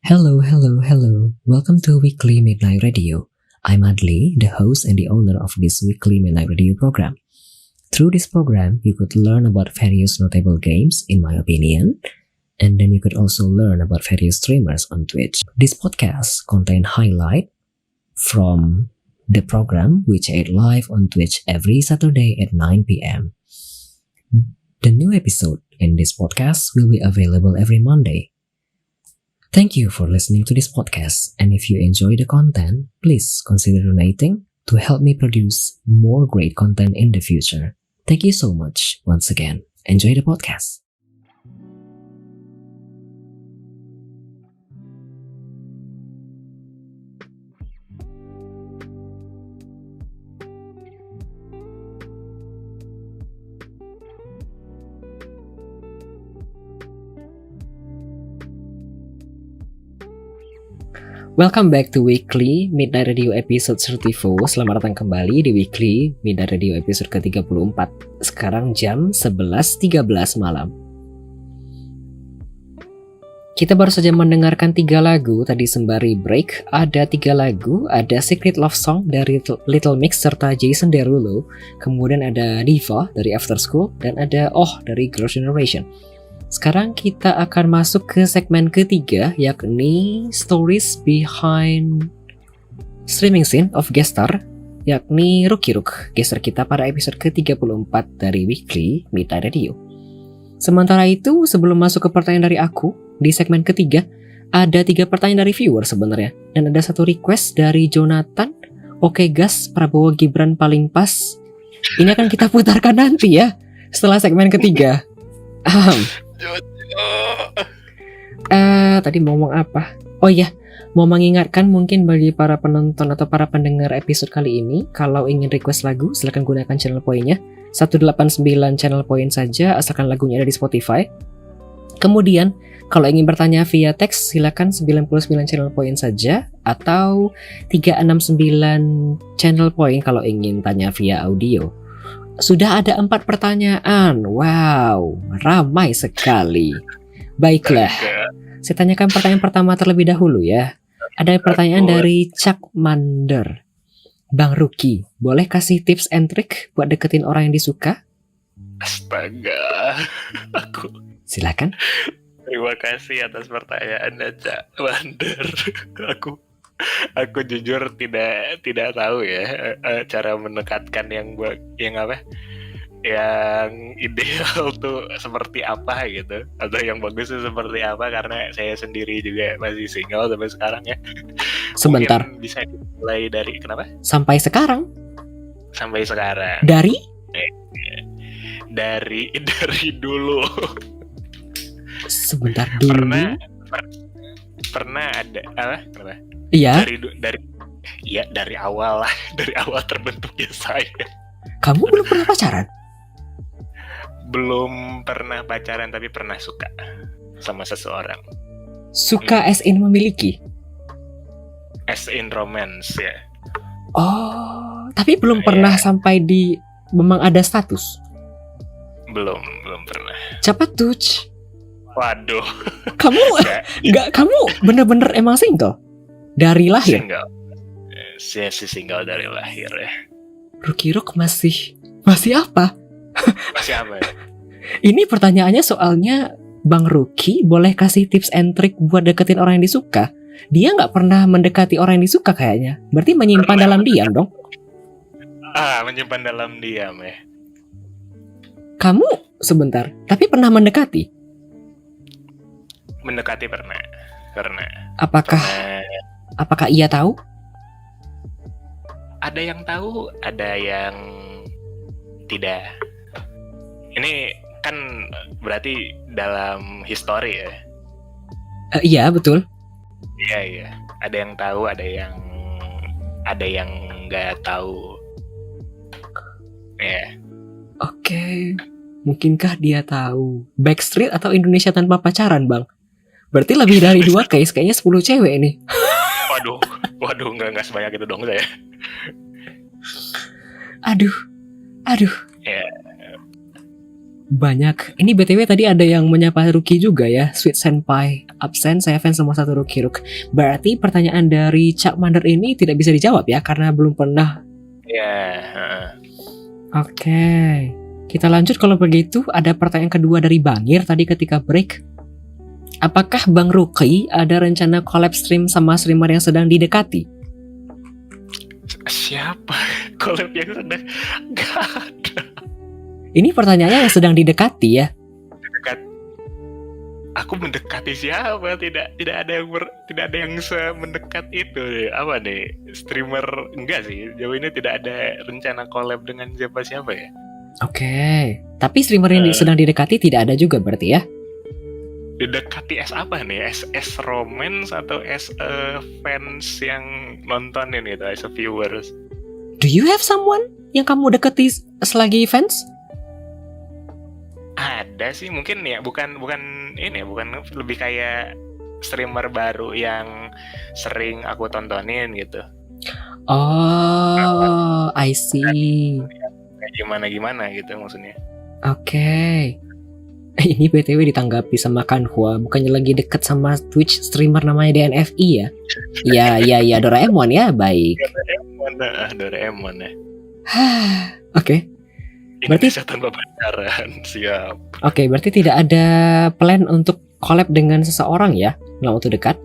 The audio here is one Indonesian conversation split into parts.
Hello, hello, hello. Welcome to Weekly Midnight Radio. I'm Adli, the host and the owner of this Weekly Midnight Radio program. Through this program, you could learn about various notable games, in my opinion, and then you could also learn about various streamers on Twitch. This podcast contains highlight from the program which aired live on Twitch every Saturday at 9 p.m. The new episode in this podcast will be available every Monday. Thank you for listening to this podcast, and if you enjoy the content, please consider donating to help me produce more great content in the future. Thank you so much once again. Enjoy the podcast. Welcome back to Weekly Midnight Radio episode 34. Selamat datang kembali di Weekly Midnight Radio episode ke-34. Sekarang jam 11.13 malam. Kita baru saja mendengarkan 3 lagu tadi sembari break. Ada 3 lagu, ada Secret Love Song dari Little Mix serta Jason Derulo. Kemudian ada Diva dari After School dan ada Oh dari Girls' Generation. Sekarang kita akan masuk ke segmen ketiga, yakni Stories Behind Streaming Scene of Guest Star, yakni Rookie Rook, geser kita pada episode ke-34 dari Weekly Midnight Radio. Sementara itu, sebelum masuk ke pertanyaan dari aku, di segmen ketiga, ada 3 pertanyaan dari viewer sebenarnya, dan ada 1 request dari Jonathan. Oke gas, Prabowo Gibran paling pas. Ini akan kita putarkan nanti ya, setelah segmen ketiga. Tadi mau ngomong apa? Oh iya, mau mengingatkan mungkin bagi para penonton atau para pendengar episode kali ini, kalau ingin request lagu, silakan gunakan channel point-nya 189 channel point saja, asalkan lagunya ada di Spotify. Kemudian, kalau ingin bertanya via teks, silakan 99 channel point saja, atau 369 channel point kalau ingin tanya via audio. Sudah ada 4 pertanyaan. Wow, ramai sekali. Baiklah, saya tanyakan pertanyaan pertama terlebih dahulu ya. Ada pertanyaan dari Chuck Mander. Bang Rookie, boleh kasih tips and trick buat deketin orang yang disuka? Astaga, Silakan. terima kasih atas pertanyaannya, Cak Mander. Aku jujur tidak tahu ya cara mendekatkan yang ideal tuh seperti apa gitu, atau yang bagus tuh seperti apa, karena saya sendiri juga masih single sampai sekarang ya. Sebentar. Mungkin bisa dimulai dari kenapa? Sampai sekarang? Sampai sekarang. Dari dulu. Sebentar dulu. Pernah ada apa? Kenapa? Iya. Dari awal lah, dari awal terbentuknya saya. Kamu belum pernah pacaran? Belum pernah pacaran, tapi pernah suka sama seseorang. Suka as in memiliki? As in romance ya. Oh, tapi belum pernah sampai di memang ada status? Belum pernah. Cepat tuh. Waduh. Kamu kamu bener-bener emang single? Dari lahir? Single. Saya sih single dari lahir ya. Rookie Rook masih apa? Masih apa ya? Ini pertanyaannya soalnya Bang Rookie boleh kasih tips and trick buat deketin orang yang disuka. Dia nggak pernah mendekati orang yang disuka kayaknya. Berarti menyimpan dalam diam dong? Menyimpan dalam diam ya. Kamu sebentar, tapi pernah mendekati? Mendekati pernah. Apakah ia tahu? Ada yang tahu, ada yang tidak. Ini kan berarti dalam histori ya? Iya, betul. Iya. Ada yang tahu, ada yang nggak tahu. Ya. Oke. Mungkinkah dia tahu Backstreet atau Indonesia Tanpa Pacaran, Bang? Berarti lebih dari 2 case, kayaknya 10 cewek ini. Waduh, nggak sebanyak itu dong saya. Aduh. Ya. Banyak. Ini BTW tadi ada yang menyapa Ruki juga ya. Sweet Senpai absen, saya fans semua satu Ruki Ruk. Berarti pertanyaan dari Cak Mander ini tidak bisa dijawab ya karena belum pernah. Ya, Oke. Kita lanjut kalau begitu. Ada pertanyaan kedua dari Bangir tadi ketika break. Apakah Bang Ruki ada rencana collab stream sama streamer yang sedang didekati? siapa collab yang sedang nggak ada Ini pertanyaannya yang sedang didekati ya. dekat. Aku mendekati siapa? Tidak ada yang mendekat itu. Apa nih? Streamer enggak sih. Jauh ini tidak ada rencana collab dengan siapa ya. Oke. Tapi streamer yang sedang didekati tidak ada juga berarti ya? Didekati as apa nih? As romance atau as fans yang nontonin gitu, as a viewers? Do you have someone yang kamu deketi selagi fans? Ada sih, mungkin ya, bukan ini, bukan lebih kayak streamer baru yang sering aku tontonin gitu. Oh, I see. Kayak gimana gitu maksudnya. Oke. Ini BTW ditanggapi sama Kanhua, bukannya lagi deket sama Twitch streamer namanya DNFI ya? Ya, Doraemon ya, baik. Doraemon ya. Oke. Berarti Indonesia tanpa pacaran, siap. Oke, berarti tidak ada plan untuk collab dengan seseorang ya dalam waktu dekat?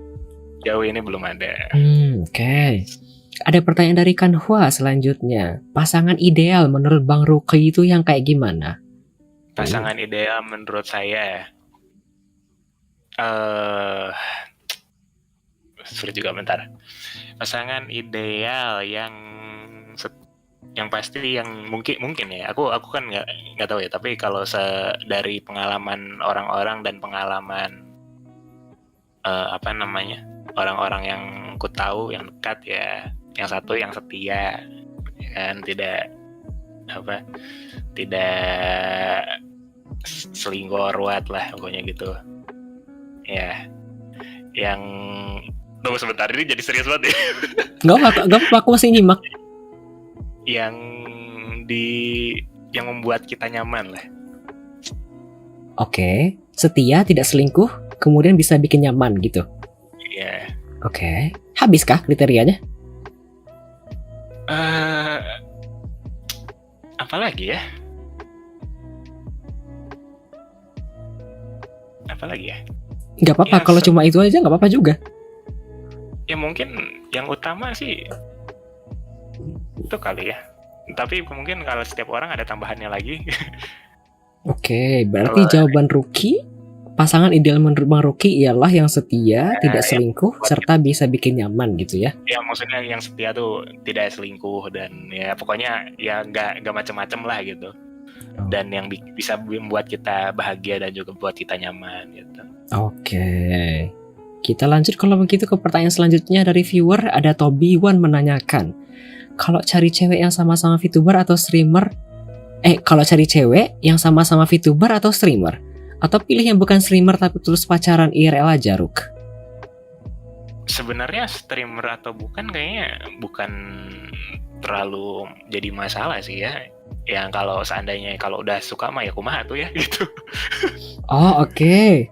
Jauh ini belum ada. Oke. Ada pertanyaan dari Kanhua selanjutnya. Pasangan ideal menurut Bang Ruki itu yang kayak gimana? Pasangan ideal menurut saya, sulit juga bentar. Pasangan ideal yang pasti yang mungkin ya. Aku kan nggak tahu ya. Tapi kalau dari pengalaman orang-orang dan pengalaman orang-orang yang ku tahu yang dekat ya, yang satu yang setia, kan tidak selingkuh ruwet lah pokoknya gitu ya. Yang tunggu sebentar, ini jadi serius banget ya. Gak apa, aku masih nyimak. yang membuat kita nyaman lah. Oke, setia, tidak selingkuh, kemudian bisa bikin nyaman gitu. Iya. Oke, habiskah kriterianya? Apalagi ya? Gak apa-apa, Ya, kalau cuma itu aja gak apa-apa juga. Ya mungkin yang utama sih itu kali ya. Tapi mungkin kalau setiap orang ada tambahannya lagi. Oke, berarti jawaban Ruki, pasangan ideal menurut Bang Ruki ialah yang setia, tidak selingkuh, serta bisa bikin nyaman gitu ya? Ya maksudnya yang setia tuh tidak selingkuh dan ya pokoknya ya nggak macam-macam lah gitu. Dan yang bisa membuat kita bahagia dan juga buat kita nyaman gitu. Oke. Kita lanjut kalau begitu ke pertanyaan selanjutnya dari viewer. Ada Toby Wan menanyakan, kalau cari cewek yang sama-sama VTuber atau streamer, kalau cari cewek yang sama-sama VTuber atau streamer, atau pilih yang bukan streamer tapi terus pacaran IRL aja, Ruk? Sebenarnya streamer atau bukan kayaknya bukan terlalu jadi masalah sih ya. Yang kalau seandainya kalau udah suka mah ya kumaha tuh ya gitu. Oh, oke.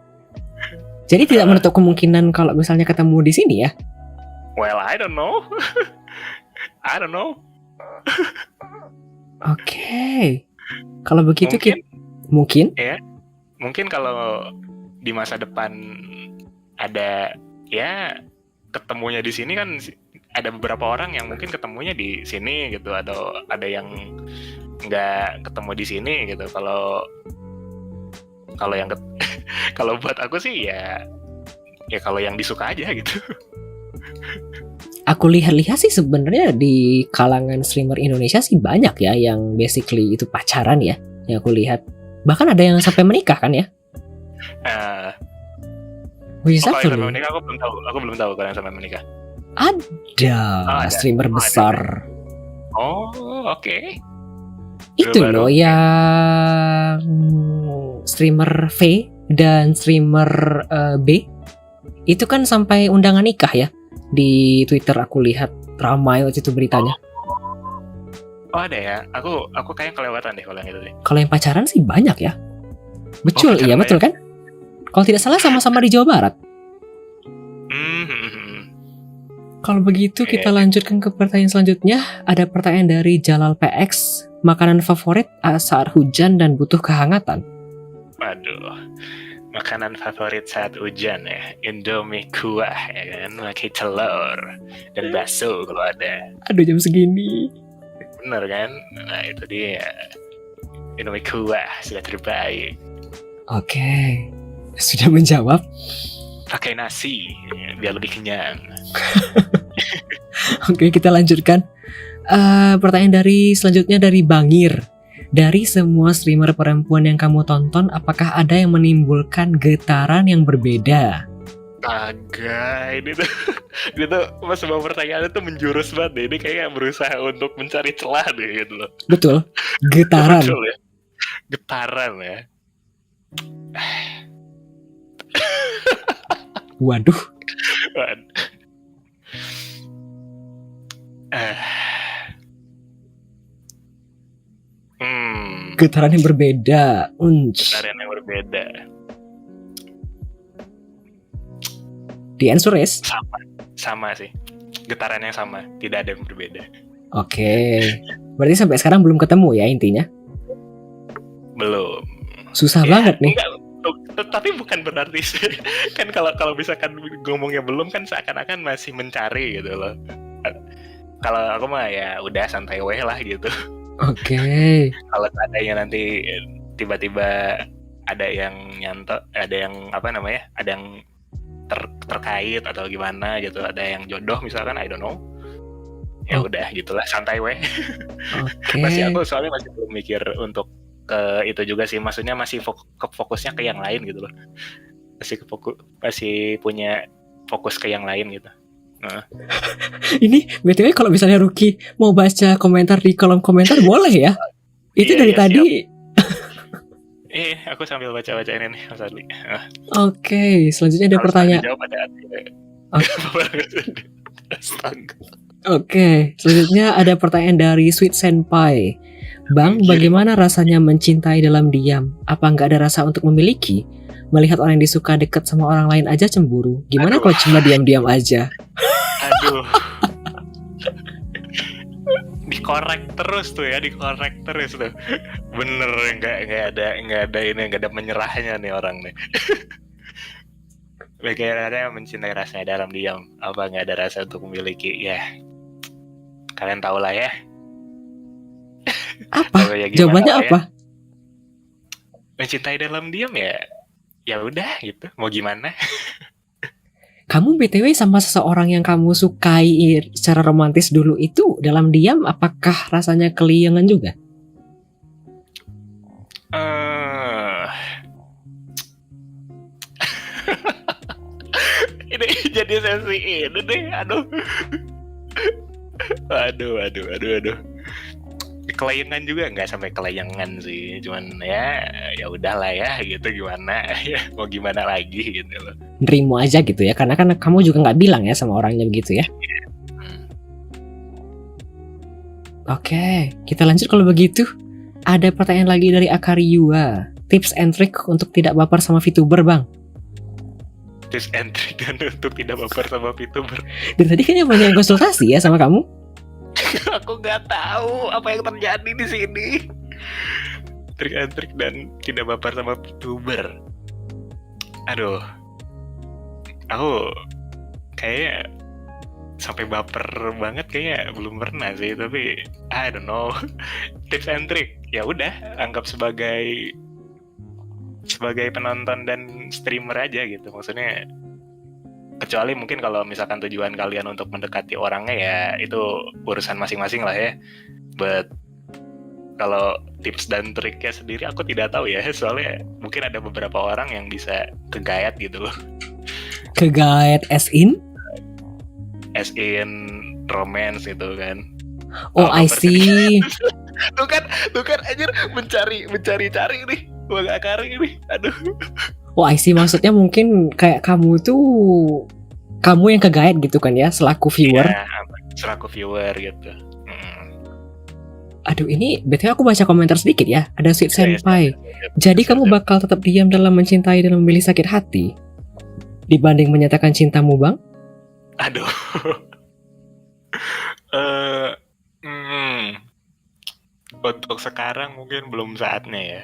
Jadi tidak menutup kemungkinan kalau misalnya ketemu di sini ya? Well, I don't know. Oke. Kalau begitu mungkin ya. Mungkin kalau di masa depan ada ya ketemunya di sini kan, ada beberapa orang yang mungkin ketemunya di sini gitu, atau ada yang nggak ketemu di sini gitu. Kalau yang kalau buat aku sih ya kalau yang disuka aja gitu. Aku lihat-lihat sih sebenarnya di kalangan streamer Indonesia sih banyak ya yang basically itu pacaran ya. Yang aku lihat. Bahkan ada yang sampai menikah kan ya? Kalau yang sampai menikah aku belum tahu kalau yang sampai menikah. Ada streamer besar. Oh, oke. Itu loh yang streamer V dan streamer B. Itu kan sampai undangan nikah ya. Di Twitter aku lihat ramai waktu itu beritanya. Oh ada ya, aku kayak kelewatan deh kalau yang itu deh. Kalau yang pacaran sih banyak ya. Betul, iya pacaran betul kan? Kalau tidak salah sama-sama di Jawa Barat. Kalau begitu Oke. kita lanjutkan ke pertanyaan selanjutnya. Ada pertanyaan dari Jalal PX. Makanan favorit saat hujan dan butuh kehangatan. Waduh, makanan favorit saat hujan ya, Indomie kuah ya kan, pakai telur dan bakso kalau ada. Aduh jam segini. Bener kan? Nah itu dia, Indomie kuah sudah terbaik. Oke, sudah menjawab. Pakai nasi biar lebih kenyang. Oke, kita lanjutkan. Pertanyaan selanjutnya dari Bangir. Dari semua streamer perempuan yang kamu tonton, apakah ada yang menimbulkan getaran yang berbeda? Agak, ini tuh semua pertanyaan itu menjurus banget deh. Ini kayak berusaha untuk mencari celah deh gitu loh. Betul, getaran. Betul ya, getaran ya. Waduh. Getaran yang berbeda. Getaran yang berbeda. The answer is sama sih. Getaran yang sama, tidak ada yang berbeda. Oke. Berarti sampai sekarang belum ketemu ya intinya? Belum. Susah banget nih. Enggak, tapi bukan berarti kan kalau misalkan ngomongnya belum kan seakan-akan masih mencari gitu loh. Kalau aku mah ya udah santai weh lah gitu. Oke. Kalau seandainya nanti tiba-tiba ada yang nyantok, ada yang ada yang terkait atau gimana gitu, ada yang jodoh misalkan, I don't know. Ya udah gitulah, santai weh. Oke. Aku soalnya masih belum mikir untuk ke itu juga sih, maksudnya masih fokusnya ke yang lain gitu loh. Masih punya fokus ke yang lain gitu. Ini BTW kalau misalnya Ruki mau baca komentar di kolom komentar boleh ya? Itu dari tadi. Aku sambil baca-baca ini nih Mas Adli. Oke, selanjutnya ada pertanyaan. Oke, selanjutnya ada pertanyaan dari Sweet Senpai. Bang, bagaimana rasanya mencintai dalam diam? Apa nggak ada rasa untuk memiliki? Melihat orang yang disuka dekat sama orang lain aja cemburu. Gimana kalau cuma diam-diam aja? Aduh. Dikorek terus tuh. Bener, nggak ada menyerahnya nih orang nih. Bagaimana mencintai rasanya dalam diam? Apa nggak ada rasa untuk memiliki? Ya, kalian tahu lah ya. Apa? Jawabannya apa? Ya? Mencintai dalam diam ya udah gitu. Mau gimana? Kamu BTW sama seseorang yang kamu sukai secara romantis dulu itu dalam diam apakah rasanya keliengan juga? Ini jadi sesi ini deh. Aduh. Kelayangan juga nggak sampai kelayangan sih, cuman ya udahlah ya gitu, gimana ya, mau gimana lagi gitu loh. Nerimo aja gitu ya, karena kan kamu juga nggak bilang ya sama orangnya begitu ya. Oke, kita lanjut kalau begitu. Ada pertanyaan lagi dari Akariua. Tips and trick untuk tidak baper sama VTuber, Bang. Tips and trick untuk tidak baper sama VTuber. Dari tadi kayaknya banyak yang konsultasi ya sama kamu. Aku nggak tahu apa yang terjadi di sini. Trik and trick dan tidak baper sama VTuber. Aduh, aku kayak sampai baper banget kayaknya belum pernah sih, tapi I don't know. Tips and trick ya udah anggap sebagai penonton dan streamer aja gitu, maksudnya. Kecuali mungkin kalau misalkan tujuan kalian untuk mendekati orangnya ya itu urusan masing-masing lah ya. But kalau tips dan triknya sendiri aku tidak tahu ya, soalnya mungkin ada beberapa orang yang bisa kegayat gitu loh. Kegayat as in romance gitu kan. Oh, I see. Tuh kan anjir mencari nih Bang Akari nih. Aduh. Oh, I see, maksudnya mungkin kayak kamu yang kegayat gitu kan ya, selaku viewer. Iya, selaku viewer gitu. Aduh, ini BTW aku baca komentar sedikit ya. Ada Sweet Ya, Senpai. ya. Jadi kamu bakal tetap diam dalam mencintai dan memilih sakit hati dibanding menyatakan cintamu, Bang? Aduh. Eh, hmm, untuk sekarang mungkin belum saatnya ya.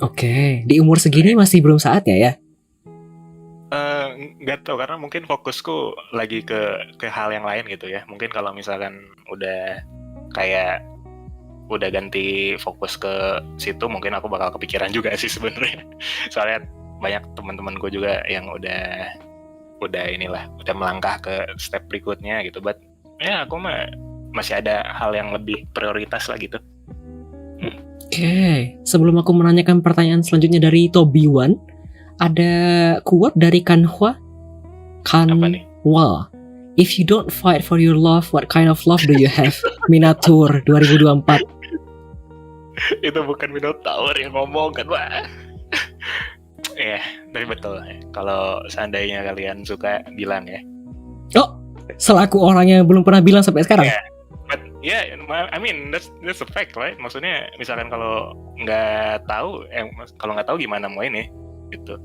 Oke, di umur segini masih belum saatnya ya? Nggak tahu karena mungkin fokusku lagi ke hal yang lain gitu ya. Mungkin kalau misalkan udah kayak udah ganti fokus ke situ, mungkin aku bakal kepikiran juga sih sebenarnya. Soalnya banyak teman-temanku juga yang udah inilah, udah melangkah ke step berikutnya gitu. But ya aku mah masih ada hal yang lebih prioritas lah gitu. Oke, sebelum aku menanyakan pertanyaan selanjutnya dari Toby Wan, ada quote dari Kanhwa. Apa nih? Kanhwa. If you don't fight for your love, what kind of love do you have? Minatur 2024. Itu bukan Minotaur yang ngomong kan, Pak. Ya, tapi betul. Kalau seandainya kalian suka, bilang ya. Oh, selaku orang yang belum pernah bilang sampai sekarang. Yeah. But yeah, I mean that's a fact, right? Maksudnya misalkan kalau nggak tahu, kalau nggak tahu gimana mau ini, gitu.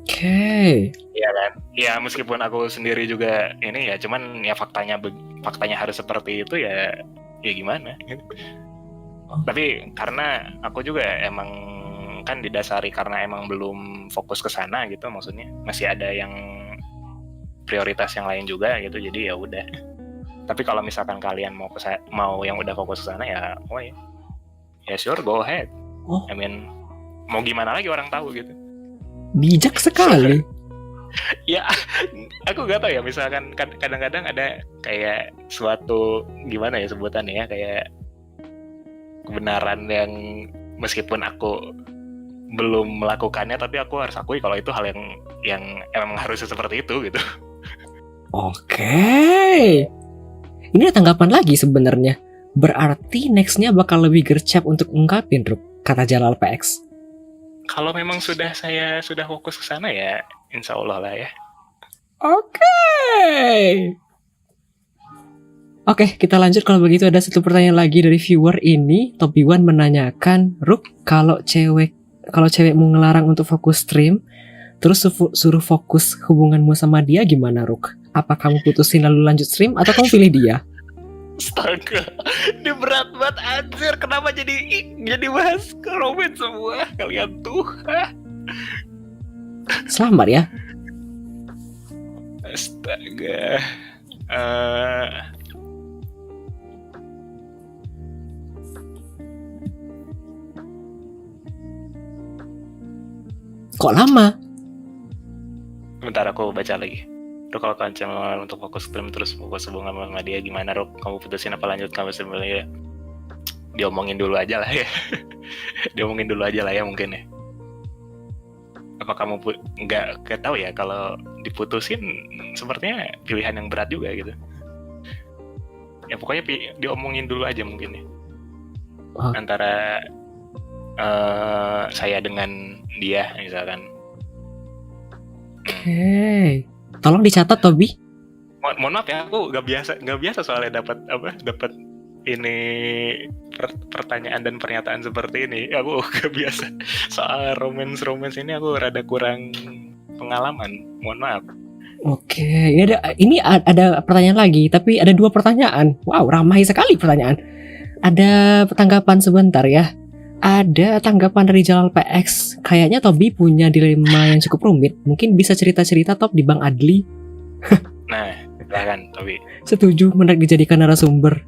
Oke. Iya kan? Ya meskipun aku sendiri juga ini ya, cuman ya faktanya harus seperti itu ya gimana? Tapi karena aku juga emang kan didasari karena emang belum fokus ke sana gitu, maksudnya masih ada yang prioritas yang lain juga gitu, jadi ya udah. Tapi kalau misalkan kalian mau yang udah fokus ke sana ya, ya sure go ahead. Oh. I mean, mau gimana lagi orang tahu gitu. Bijak sekali. Ya, aku gak tahu ya, misalkan kadang-kadang ada kayak suatu gimana ya sebutannya ya, kayak kebenaran yang meskipun aku belum melakukannya, tapi aku harus akui kalau itu hal yang emang harusnya seperti itu gitu. Oke. Ini ada tanggapan lagi sebenarnya. Berarti nextnya bakal lebih gercep untuk ungkapin, Ruk, kata Jalal PX. Kalau memang saya sudah fokus ke sana ya, insya Allah lah ya. Oke, kita lanjut kalau begitu. Ada satu pertanyaan lagi dari viewer ini. Topi One menanyakan, Ruk, kalau cewekmu ngelarang untuk fokus stream, terus suruh fokus hubunganmu sama dia gimana, Ruk? Apa kamu putusin lalu lanjut stream atau kamu pilih dia? Astaga, ini berat banget anjir. Kenapa jadi bahas ke romance semua kalian tuh? Selamat ya. Astaga. Kok lama? Bentar aku baca lagi. Ruk, kalau kalian untuk fokus stream terus fokus hubungan sama dia gimana, Ruk? Kamu putusin apa lanjut kamu sebenarnya? Diomongin dulu aja lah ya. Diomongin dulu aja lah ya mungkin ya. Apa kamu nggak tahu ya, kalau diputusin sepertinya pilihan yang berat juga gitu. Ya pokoknya diomongin dulu aja mungkin ya. Antara saya dengan dia misalkan. Oke. Tolong dicatat, Tobi. Mohon maaf ya, aku nggak biasa soalnya dapat ini pertanyaan dan pernyataan seperti ini. Aku nggak biasa soal romance ini, aku rada kurang pengalaman. Mohon maaf. Oke, ini ada pertanyaan lagi, tapi ada 2 pertanyaan. Wow, ramai sekali pertanyaan. Ada tanggapan sebentar ya. Ada tanggapan dari Jalal PX. Kayaknya Tobi punya dilema yang cukup rumit. Mungkin bisa cerita-cerita Top di Bang Adli. Nah, silakan Tobi. Setuju, menarik dijadikan narasumber.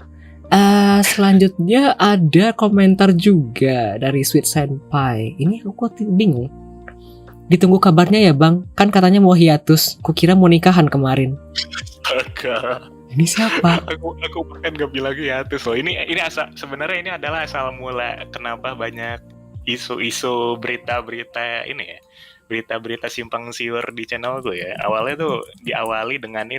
Selanjutnya ada komentar juga dari Sweet Senpai. Ini aku bingung. Ditunggu kabarnya ya Bang. Kan katanya mau hiatus. Kukira mau nikahan kemarin. Astaga. Ini siapa? Aku bahkan gak bilang hiatus loh. Ini sebenarnya ini adalah asal mula kenapa banyak isu-isu berita-berita ini ya. Berita-berita simpang siur di channel gue ya. Awalnya tuh diawali dengan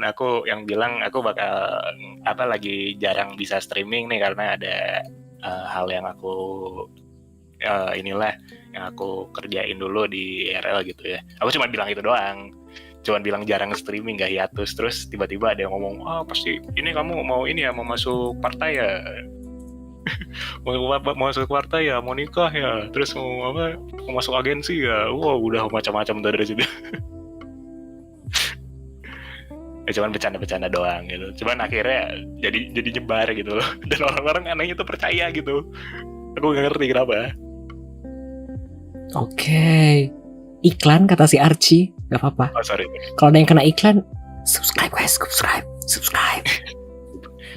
aku yang bilang aku bakal lagi jarang bisa streaming nih karena ada hal yang aku yang aku kerjain dulu di RL gitu ya. Aku cuma bilang itu doang. cuman bilang jarang streaming, gak hiatus. Terus tiba-tiba ada yang ngomong, pasti ini kamu mau ini ya, mau masuk partai ya, mau masuk partai ya, mau nikah ya, terus mau apa, mau masuk agensi ya. Wow, udah macam-macam dari situ. Ya cuman bercanda-bercanda doang gitu. Cuman akhirnya jadi nyebar gitu loh. Dan orang-orang anehnya tuh percaya gitu. Aku gak ngerti kenapa. Oke. Iklan kata si Archie, gak apa-apa. Oh sorry. Kalau ada yang kena iklan, subscribe guys, subscribe.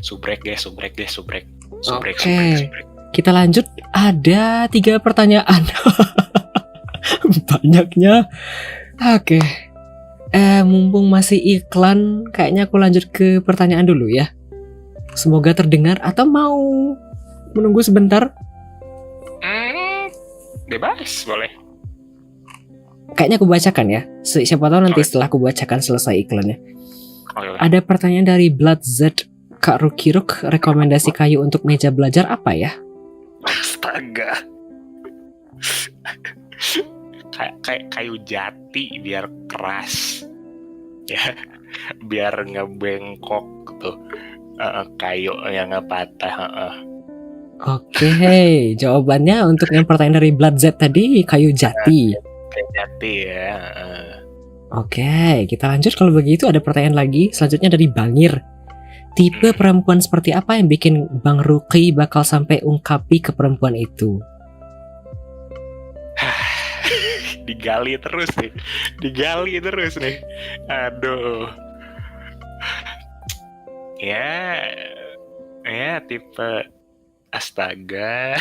Subrek guys. Oke. Kita lanjut, ada 3 pertanyaan. Banyaknya. Oke. Mumpung masih iklan, kayaknya aku lanjut ke pertanyaan dulu ya. Semoga terdengar atau mau menunggu sebentar? Bebas, boleh. Kayaknya aku bacakan ya. Siapa tahu nanti setelah aku bacakan selesai iklannya. Okay. Ada pertanyaan dari Blood Z. Kak Rukiruk, rekomendasi kayu untuk meja belajar apa ya? Astaga. Kayak kayu jati biar keras. Ya, biar nggak bengkok tuh. Kayu yang nggak patah. Oke, jawabannya untuk yang pertanyaan dari Blood Z tadi kayu jati. Kayu jati ya. Oke, kita lanjut kalau begitu. Ada pertanyaan lagi, selanjutnya dari Bangir. Tipe perempuan seperti apa yang bikin Bang Ruki bakal sampai ungkapi ke perempuan itu? Digali terus nih. Aduh. Ya tipe astaga.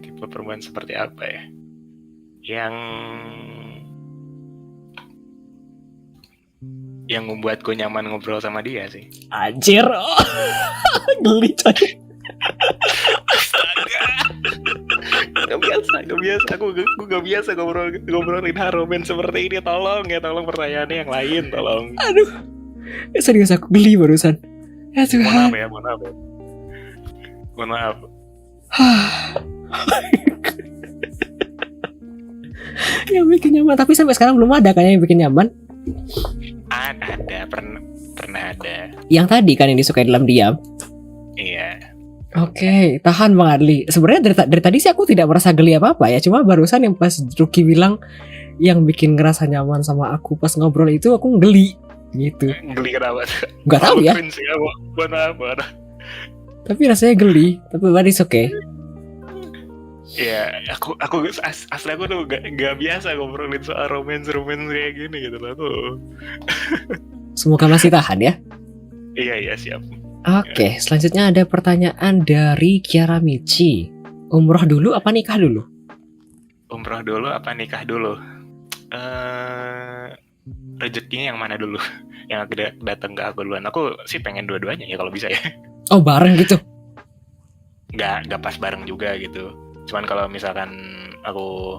Tipe perempuan seperti apa ya? Yang membuatku nyaman ngobrol sama dia sih. Anjir. Geli coy. Astaga. Gak biasa. Aku gak biasa ngobrolin haromen seperti ini. Tolong pertanyaannya yang lain, tolong. Aduh. Serius aku geli barusan. Ya Tuhan. Mohon maaf. Yang bikin nyaman, tapi sampai sekarang belum ada kayaknya yang bikin nyaman. Ada, pernah ada. Yang tadi kan yang disukai dalam diam. Iya. Oke, tahan Bang Adli. Sebenarnya dari tadi sih aku tidak merasa geli apa-apa ya. Cuma barusan yang pas Ruki bilang yang bikin ngerasa nyaman sama aku pas ngobrol itu aku geli gitu. Geli kenapa? Gak tahu ya. Buat apa? Tapi rasanya geli. Tapi but it's okay. Ya, aku asli aku tuh gak biasa ngobrolin soal romance kayak gini gitu loh. Semoga masih tahan ya. Iya siap. Oke, selanjutnya ada pertanyaan dari Kiara Michi. Umroh dulu apa nikah dulu? Umroh dulu apa nikah dulu? Rezekinya yang mana dulu? Yang datang ke aku duluan. Aku sih pengen dua-duanya ya kalau bisa ya. Oh bareng gitu? Gak pas bareng juga gitu. Cuman kalau misalkan aku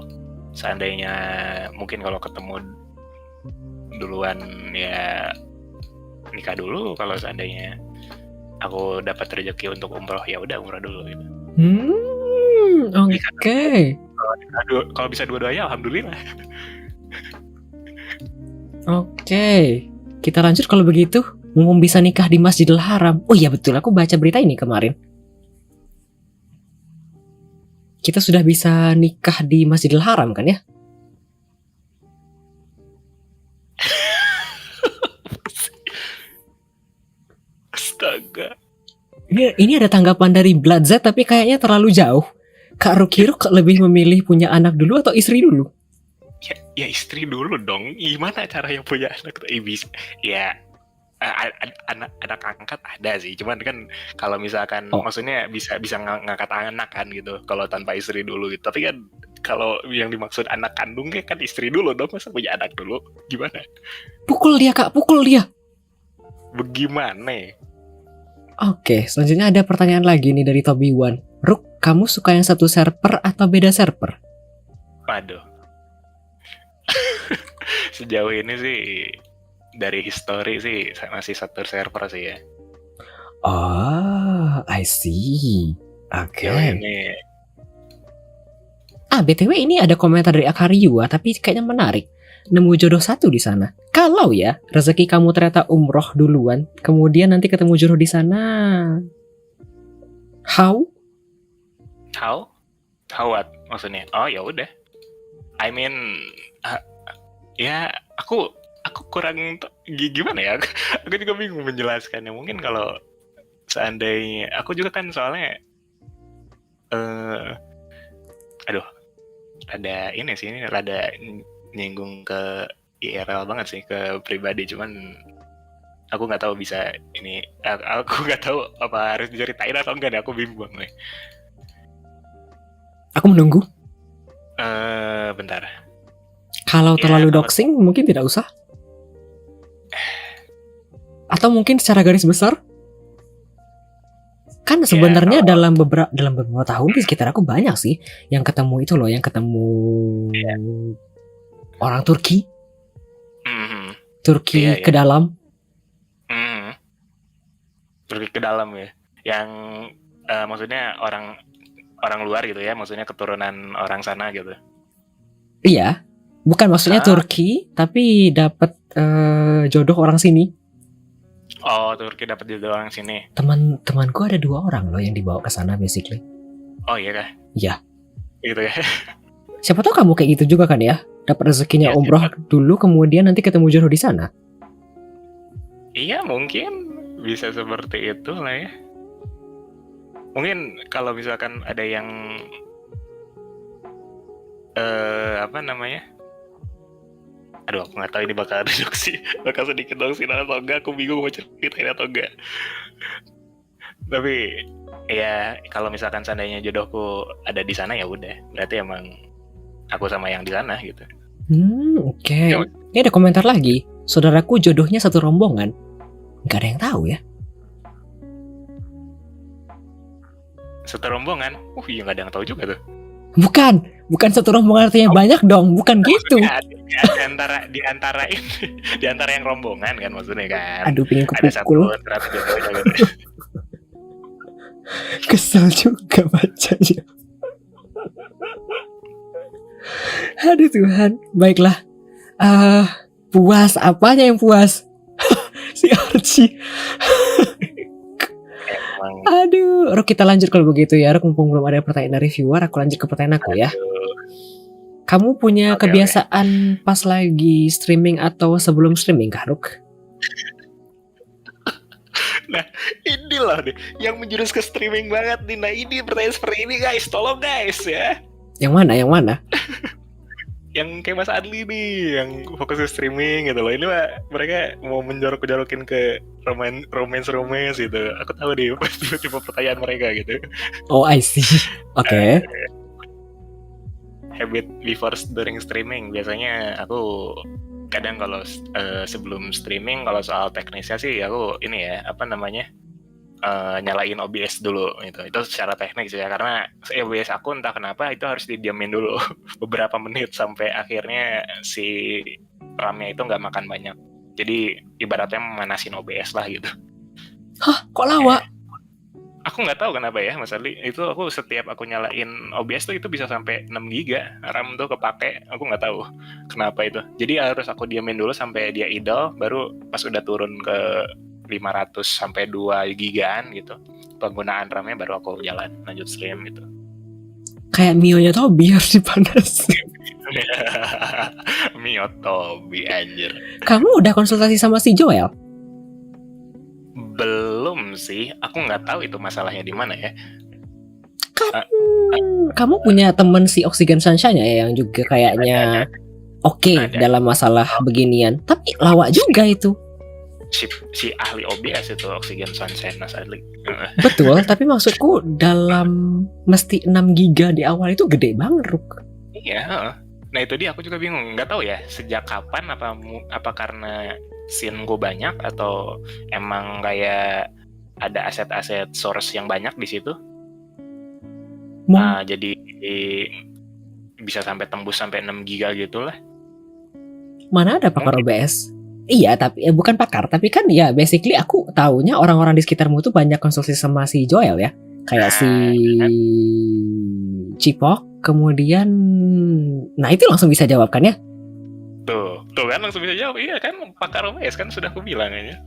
seandainya mungkin kalau ketemu duluan ya nikah dulu. Kalau seandainya aku dapat rezeki untuk umroh ya udah umroh dulu gitu. Oke. Kalau bisa dua-duanya alhamdulillah. Oke. Kita lanjut kalau begitu. Mau bisa nikah di Masjidil Haram. Oh iya betul, aku baca berita ini kemarin. Kita sudah bisa nikah di Masjidil Haram kan ya? Astaga. Ini ada tanggapan dari Blood Z tapi kayaknya terlalu jauh. Kak Rukiruk lebih memilih punya anak dulu atau istri dulu? Ya istri dulu dong. Gimana cara yang punya anak? Ya anak angkat ada sih. Cuman kan kalau misalkan maksudnya bisa ngangkat anak kan gitu. Kalau tanpa istri dulu gitu. Tapi kan kalau yang dimaksud anak kandung kan istri dulu dong. Masa punya anak dulu? Gimana? Pukul dia Kak, pukul dia. Bagaimana? Oke, selanjutnya ada pertanyaan lagi nih dari Toby One. Ruk, kamu suka yang satu server atau beda server? Waduh. Sejauh ini sih dari history sih masih satu server sih ya. Oh, I see. Oke. Sejauh ini BTW ini ada komentar dari Akariwa, tapi kayaknya menarik. Nemu jodoh satu di sana. Kalau ya, rezeki kamu ternyata umroh duluan, kemudian nanti ketemu jodoh di sana. How? How what maksudnya? Oh ya udah. I mean, ya aku kurang gimana ya? Aku juga bingung menjelaskannya. Mungkin kalau seandainya aku juga kan soalnya ada ini sih, ini rada nyinggung ke IRL banget sih, ke pribadi, cuman aku nggak tahu bisa ini, aku nggak tahu apa harus diceritain atau enggak deh, aku bingung nih. Aku menunggu. Bentar. Kalau Ya, terlalu kalau- doxing mungkin tidak usah. Atau mungkin secara garis besar. Kan sebenarnya kalau- dalam beberapa tahun di sekitar aku banyak sih yang ketemu itu loh, yang ketemu orang Turki Mhm. Turki Iya. ke dalam. Pergi ke dalam ya. Yang maksudnya orang luar gitu ya, maksudnya keturunan orang sana gitu. Iya, bukan maksudnya Turki, tapi dapat jodoh orang sini. Oh, Turki dapat jodoh orang sini. Temanku ada 2 orang loh yang dibawa ke sana basically. Oh iya kah? Iya. Gitu ya. Siapa tahu kamu kayak gitu juga kan ya? Dapat rezekinya Iya, umroh dulu, kemudian nanti ketemu jodoh di sana. Iya, mungkin bisa seperti itu lah ya. Mungkin kalau misalkan ada yang apa namanya? Aduh, aku nggak tahu ini bakal ada doksi, bakal sedikit doksi atau enggak. Aku bingung mau ceritain atau enggak. Tapi ya kalau misalkan seandainya jodohku ada di sana ya udah, berarti emang aku sama yang di sana gitu. Oke. Ini ada komentar lagi. Saudaraku jodohnya satu rombongan. Gak ada yang tahu ya. Satu rombongan, iya nggak ada yang tahu juga tuh. Bukan satu rombongan artinya banyak dong, bukan gitu. di antara yang rombongan kan maksudnya kan. Aduh, pengen Ada satu kupukul. ternyata jodohnya gitu. Kesel juga bacanya. Aduh Tuhan, baiklah. Puas, apanya yang puas? Si Archie. Emang, Aduh, Rok, kita lanjut kalau begitu ya. Rok, mumpung belum ada pertanyaan dari viewer, aku lanjut ke pertanyaan aku ya. Kamu punya Oke. kebiasaan pas lagi streaming atau sebelum streaming kah, Rok? inilah deh yang menjurus ke streaming banget nih. Nah ini pertanyaan seperti ini guys, tolong guys ya. Yang mana? Yang kayak Mas Adli nih, yang fokus ke streaming gitu loh. Ini mah mereka mau menjorok-jorokin ke romance gitu. Aku tahu deh tipe pertanyaan mereka gitu. Oh, I see. Oke. Habit before during streaming, biasanya aku kadang kalau sebelum streaming, kalau soal teknisnya sih aku ini ya, apa namanya, nyalain OBS dulu gitu. Itu secara teknik sih ya, karena OBS aku entah kenapa itu harus didiamin dulu beberapa menit sampai akhirnya si RAM-nya itu nggak makan banyak. Jadi ibaratnya memanasin OBS lah gitu. Hah, kok lama? Aku nggak tahu kenapa ya Mas Ali, itu aku setiap aku nyalain OBS tuh itu bisa sampai 6 GB RAM tuh kepake. Aku nggak tahu kenapa itu. Jadi harus aku diamin dulu sampai dia idle, baru pas udah turun ke 500 sampai 2 GB-an gitu, penggunaan RAM-nya baru aku lanjut stream gitu. Kayak Mio-nya Tobi harus dipanasin. Miyotobi anjir. Kamu udah konsultasi sama si Joel? Belum sih, aku nggak tahu itu masalahnya di mana ya. Kamu punya temen si Oxygen Sunshine ya, yang juga kayaknya oke Ada. dalam masalah beginian. Tapi lawak juga itu. Si ahli OBS itu Oxygen Sunshine Mas Adli. Betul, tapi maksudku dalam mesti 6 giga di awal itu gede banget, Ruk. Iya, heeh. Nah itu dia, aku juga bingung, nggak tahu ya sejak kapan, apa karena scene gue banyak atau emang kayak ada aset-aset source yang banyak di situ. Nah, jadi bisa sampai tembus sampai 6 giga gitu lah. Mana ada pakar OBS? Iya, tapi bukan pakar, tapi kan ya basically aku taunya orang-orang di sekitarmu tuh banyak konsultasi sama si Joel ya. Kayak si Cipok, kemudian nah itu langsung bisa jawab kan ya? Tuh kan langsung bisa jawab. Iya kan, pakar OBS kan sudah aku bilang aja.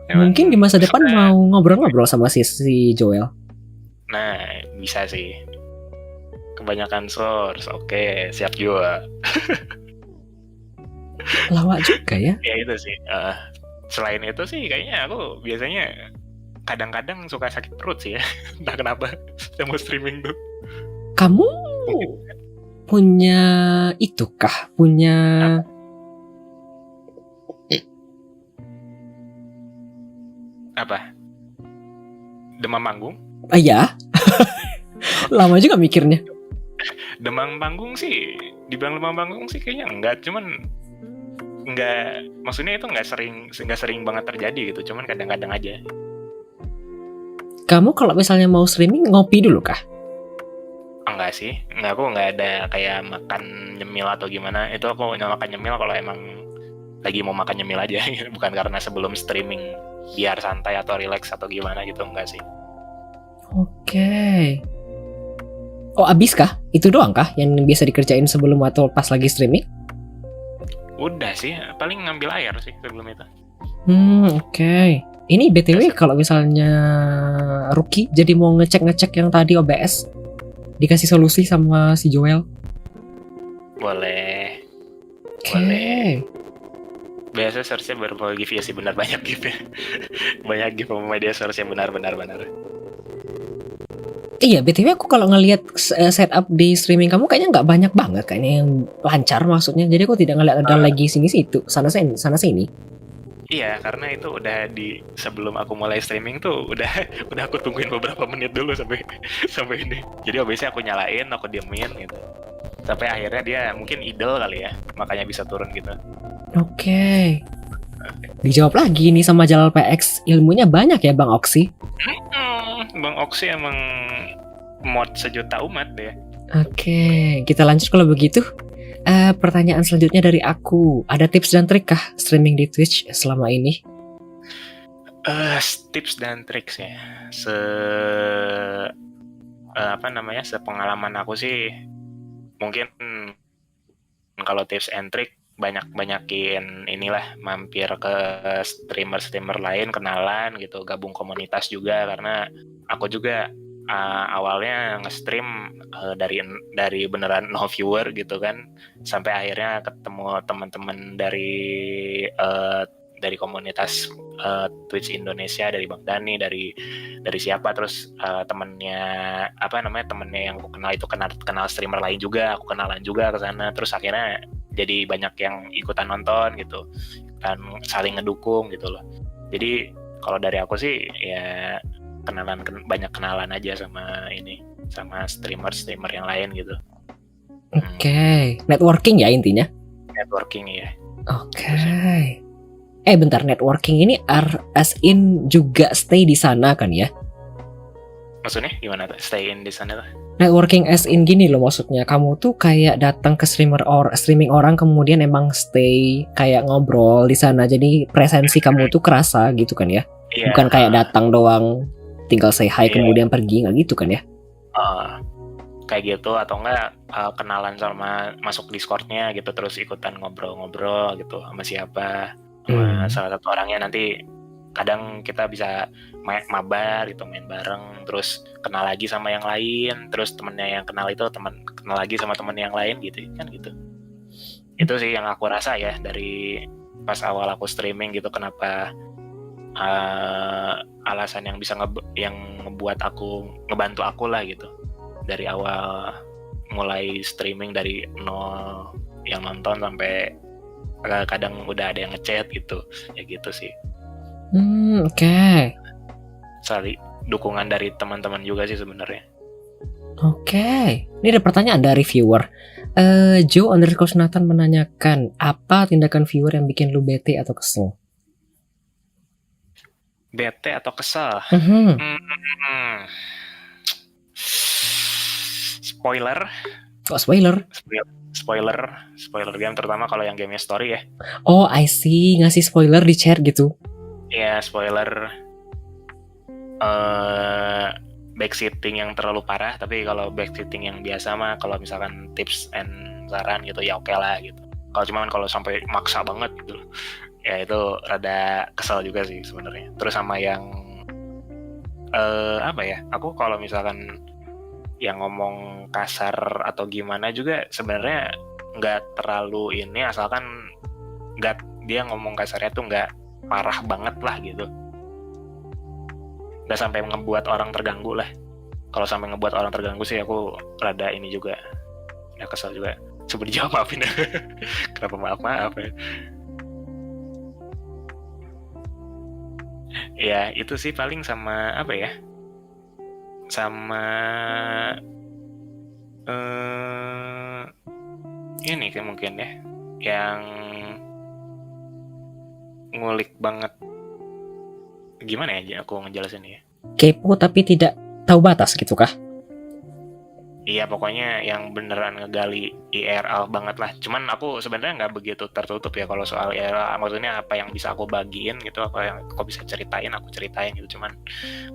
Emang Mungkin di masa depan sudah- mau ngobrol-ngobrol sama si Joel. Nah, bisa sih. Kebanyakan source, oke, siap juga. Lawak juga ya. Ya itu sih. Selain itu sih kayaknya aku biasanya kadang-kadang suka sakit perut sih ya. Entah kenapa saya mau streaming tuh. Kamu punya itu kah? Punya Apa? Demam panggung? ya? Lama juga mikirnya. Demam panggung sih, dibilang demam panggung sih kayaknya enggak, cuman enggak, maksudnya itu enggak sering banget terjadi gitu, cuman kadang-kadang aja. Kamu kalau misalnya mau streaming ngopi dulu kah? Enggak sih, enggak, aku enggak ada kayak makan nyemil atau gimana. Itu aku makan nyemil kalau emang lagi mau makan nyemil aja, bukan karena sebelum streaming biar santai atau relax atau gimana gitu, enggak sih. Oke. Oh, abis kah? Itu doang kah yang biasa dikerjain sebelum atau pas lagi streaming? Udah sih, paling ngambil air sih sebelum itu. Oke. Ini BTW kalau misalnya Rookie jadi mau ngecek yang tadi OBS, dikasih solusi sama si Joel. Boleh. Oke. Biasa search-nya berbagi via sih, benar banyak gift ya. Banyak gift sama media search-nya benar. Iya, BTW aku kalau ngelihat setup di streaming kamu kayaknya nggak banyak banget kayaknya yang lancar maksudnya. Jadi aku tidak ngeliat ada lagi sini-situ, sana-sini. Iya, karena itu udah sebelum aku mulai streaming tuh udah aku tungguin beberapa menit dulu sampai ini. Jadi biasanya aku nyalain, aku diemin gitu. Sampai akhirnya dia mungkin idle kali ya, makanya bisa turun gitu. Oke. Dijawab lagi nih sama Jalal PX. Ilmunya banyak ya Bang Oksi. Bang Oksi emang mod sejuta umat deh. Oke, kita lanjut kalau begitu. Pertanyaan selanjutnya dari aku. Ada tips dan trik kah streaming di Twitch selama ini? Tips dan trik ya. Sepengalaman aku sih mungkin kalau tips and trick banyakin inilah, mampir ke streamer lain, kenalan gitu, gabung komunitas juga, karena aku juga awalnya nge-stream dari beneran no viewer gitu kan, sampai akhirnya ketemu teman-teman dari komunitas Twitch Indonesia, dari Bang Dani, dari siapa, terus temennya yang aku kenal itu kenal streamer lain juga, aku kenalan juga ke sana, terus akhirnya jadi banyak yang ikutan nonton gitu, dan saling ngedukung gitu loh. Jadi kalau dari aku sih ya banyak kenalan aja sama streamer yang lain gitu. Oke. Networking ya intinya. Networking ya. Oke. Bentar, networking ini as in juga stay di sana kan ya? Maksudnya gimana tuh stay in di sana tuh? Networking as in gini loh, maksudnya kamu tuh kayak datang ke streaming orang, kemudian emang stay kayak ngobrol di sana, jadi presensi kamu tuh kerasa gitu kan ya? Yeah. Bukan kayak datang doang tinggal say hi kemudian pergi, nggak gitu kan ya? Kayak gitu, atau enggak kenalan sama, masuk Discord-nya gitu, terus ikutan ngobrol-ngobrol gitu sama siapa, sama salah satu orangnya. Nanti kadang kita bisa mabar gitu, main bareng, terus kenal lagi sama yang lain, terus temennya yang kenal itu kenal lagi sama temen yang lain gitu kan gitu. Itu sih yang aku rasa ya dari pas awal aku streaming gitu, kenapa alasan yang bisa yang ngebantu aku lah gitu dari awal mulai streaming, dari nol yang nonton sampai kadang udah ada yang ngechat gitu ya gitu sih. Oke. Sorry, dukungan dari teman-teman juga sih sebenarnya. Oke. Ini ada pertanyaan dari viewer. Joe_Nathan menanyakan, apa tindakan viewer yang bikin lu bete atau kesel? Bete atau kesel? Spoiler. Oh, spoiler game, terutama kalau yang gamenya story ya. Oh, I see, ngasih spoiler di chat gitu. Iya, spoiler. backseating yang terlalu parah, tapi kalau backseating yang biasa mah kalau misalkan tips and saran gitu ya oke lah gitu. Kalau sampai maksa banget gitu ya itu rada kesel juga sih sebenarnya. Terus sama yang apa ya, aku kalau misalkan yang ngomong kasar atau gimana juga sebenarnya nggak terlalu ini, asalkan nggak dia ngomong kasarnya tuh nggak parah banget lah gitu, nggak sampai ngebuat orang terganggu lah. Kalau sampai ngebuat orang terganggu sih aku rada ini juga, ya kesel juga. Coba dijawab, maafin ya. Kenapa maaf ya. Ya itu sih paling, sama apa ya, sama ini kayak mungkin ya yang ngulik banget, gimana ya aku ngejelasin ya. Kepo tapi tidak tahu batas gitu kah? Iya pokoknya yang beneran ngegali IRL banget lah. Cuman aku sebenarnya nggak begitu tertutup ya kalau soal IRL. Maksudnya apa yang bisa aku bagiin gitu, apa yang aku bisa ceritain aku ceritain gitu. Cuman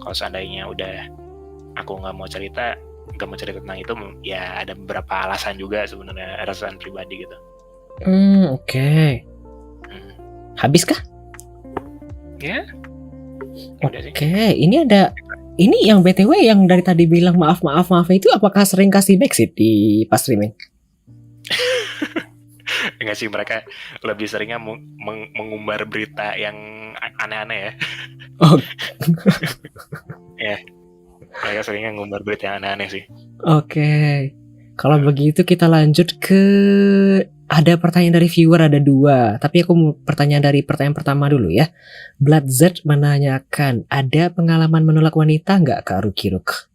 kalau seandainya udah aku nggak mau cerita tentang itu, ya ada beberapa alasan juga sebenarnya, alasan pribadi gitu. Oke. Habis kah? Ya. Oke, ini yang BTW yang dari tadi bilang maaf itu apakah sering kasih backseat di pas streaming? Enggak sih, mereka lebih seringnya mengumbar berita yang aneh-aneh ya. Oh. Ya, mereka seringnya ngumbar berita yang aneh-aneh sih. Oke. Kalau begitu kita lanjut ke, ada pertanyaan dari viewer, ada 2. Tapi aku mau pertanyaan pertama dulu ya. Blood Z menanyakan, ada pengalaman menolak wanita nggak Kak Rukiruk?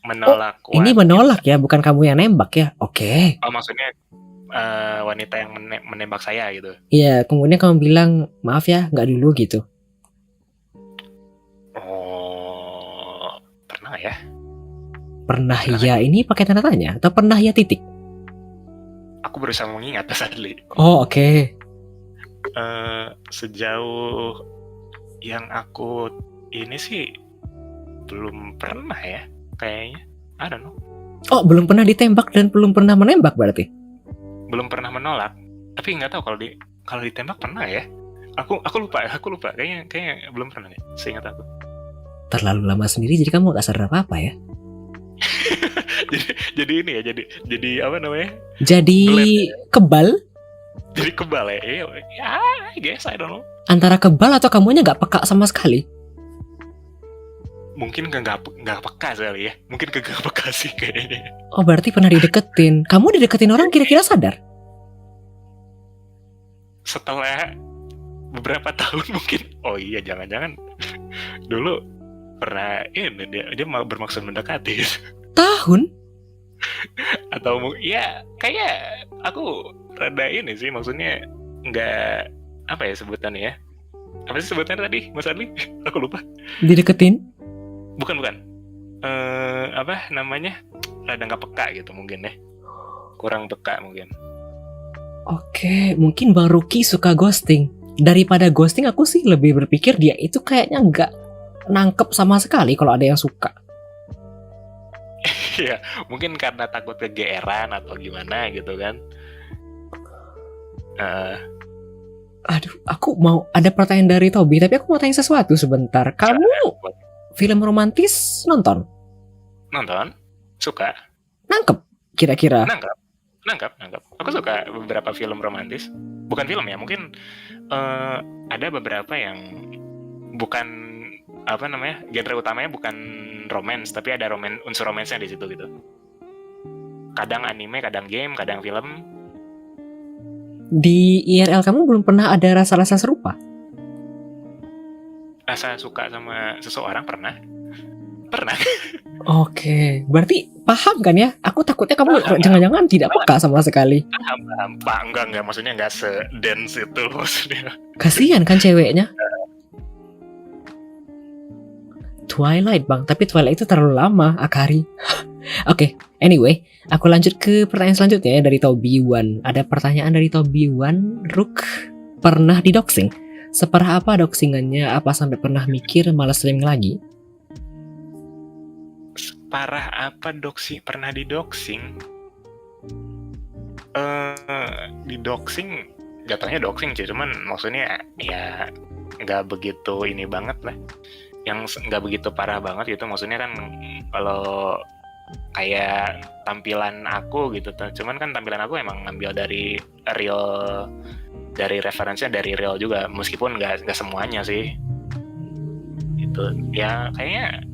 Menolak wanita. Ini menolak ya, bukan kamu yang nembak ya? Oke. Oh maksudnya wanita yang menembak saya gitu? Iya, kemudian kamu bilang maaf ya, nggak dulu gitu. Oh, pernah ya? Pernah ya, ini pakai tanda tanya atau pernah ya titik? Aku berusaha mengingat tadi. Oh oke. Sejauh yang aku ini sih belum pernah ya kayaknya. I don't know. Oh, belum pernah ditembak dan belum pernah menembak berarti? Belum pernah menolak. Tapi nggak tahu kalau ditembak pernah ya. Aku lupa kayaknya belum pernah ya, seingat aku. Terlalu lama sendiri jadi kamu gak sadar apa ya? jadi ini ya, jadi apa namanya? Jadi kebal? Jadi kebal ya? Ya, I guess, I don't know. Antara kebal atau kamunya nggak peka sama sekali? Mungkin nggak peka sekali ya. Mungkin nggak peka sih kayaknya. Oh berarti pernah dideketin. Kamu dideketin orang kira-kira sadar? Setelah beberapa tahun mungkin. Oh iya, jangan-jangan dulu pernah ini dia mau bermaksud mendekati. Tahun? Atau ya kayak aku rada ini sih, maksudnya nggak, apa ya sebutannya ya, apa sih sebutannya tadi Mas Adli? Aku lupa. Dideketin? Bukan apa namanya, rada nggak peka gitu mungkin ya, kurang peka mungkin. Oke, mungkin Bang Ruki suka ghosting. Daripada ghosting, aku sih lebih berpikir dia itu kayaknya nggak nangkep sama sekali kalau ada yang suka. Ya mungkin karena takut kegeeran atau gimana gitu kan. Aduh, aku mau ada pertanyaan dari Tobi, tapi aku mau tanya sesuatu sebentar. Kamu film romantis nonton? Nonton? Suka? Nangkep kira-kira? Nangkep. Aku suka beberapa film romantis. Bukan film ya, mungkin ada beberapa yang bukan apa namanya, genre utamanya bukan romance, tapi ada unsur romansnya di situ gitu. Kadang anime, kadang game, kadang film. Di IRL kamu belum pernah ada rasa-rasa serupa? Rasa suka sama seseorang pernah. Oke, berarti paham kan ya? Aku takutnya kamu jangan-jangan tidak peka sama sekali. Paham. Enggak, maksudnya enggak se-dance itu maksudnya. Kasihan kan ceweknya? Twilight bang, tapi Twilight itu terlalu lama, Akari. Oke, anyway, aku lanjut ke pertanyaan selanjutnya ya, dari Tobi Wan. Ada pertanyaan dari Tobi Wan. Ruk, pernah didoxing? Separah apa doxingannya? Apa sampai pernah mikir malas streaming lagi? separah apa doxing, pernah di doxing. Di doxing, jatuhnya doxing sih, cuman maksudnya ya nggak begitu ini banget lah, yang nggak begitu parah banget gitu. Maksudnya kan kalau kayak tampilan aku gitu, cuman kan tampilan aku emang ngambil dari real, dari referensinya dari real juga, meskipun nggak semuanya sih. Itu ya kayaknya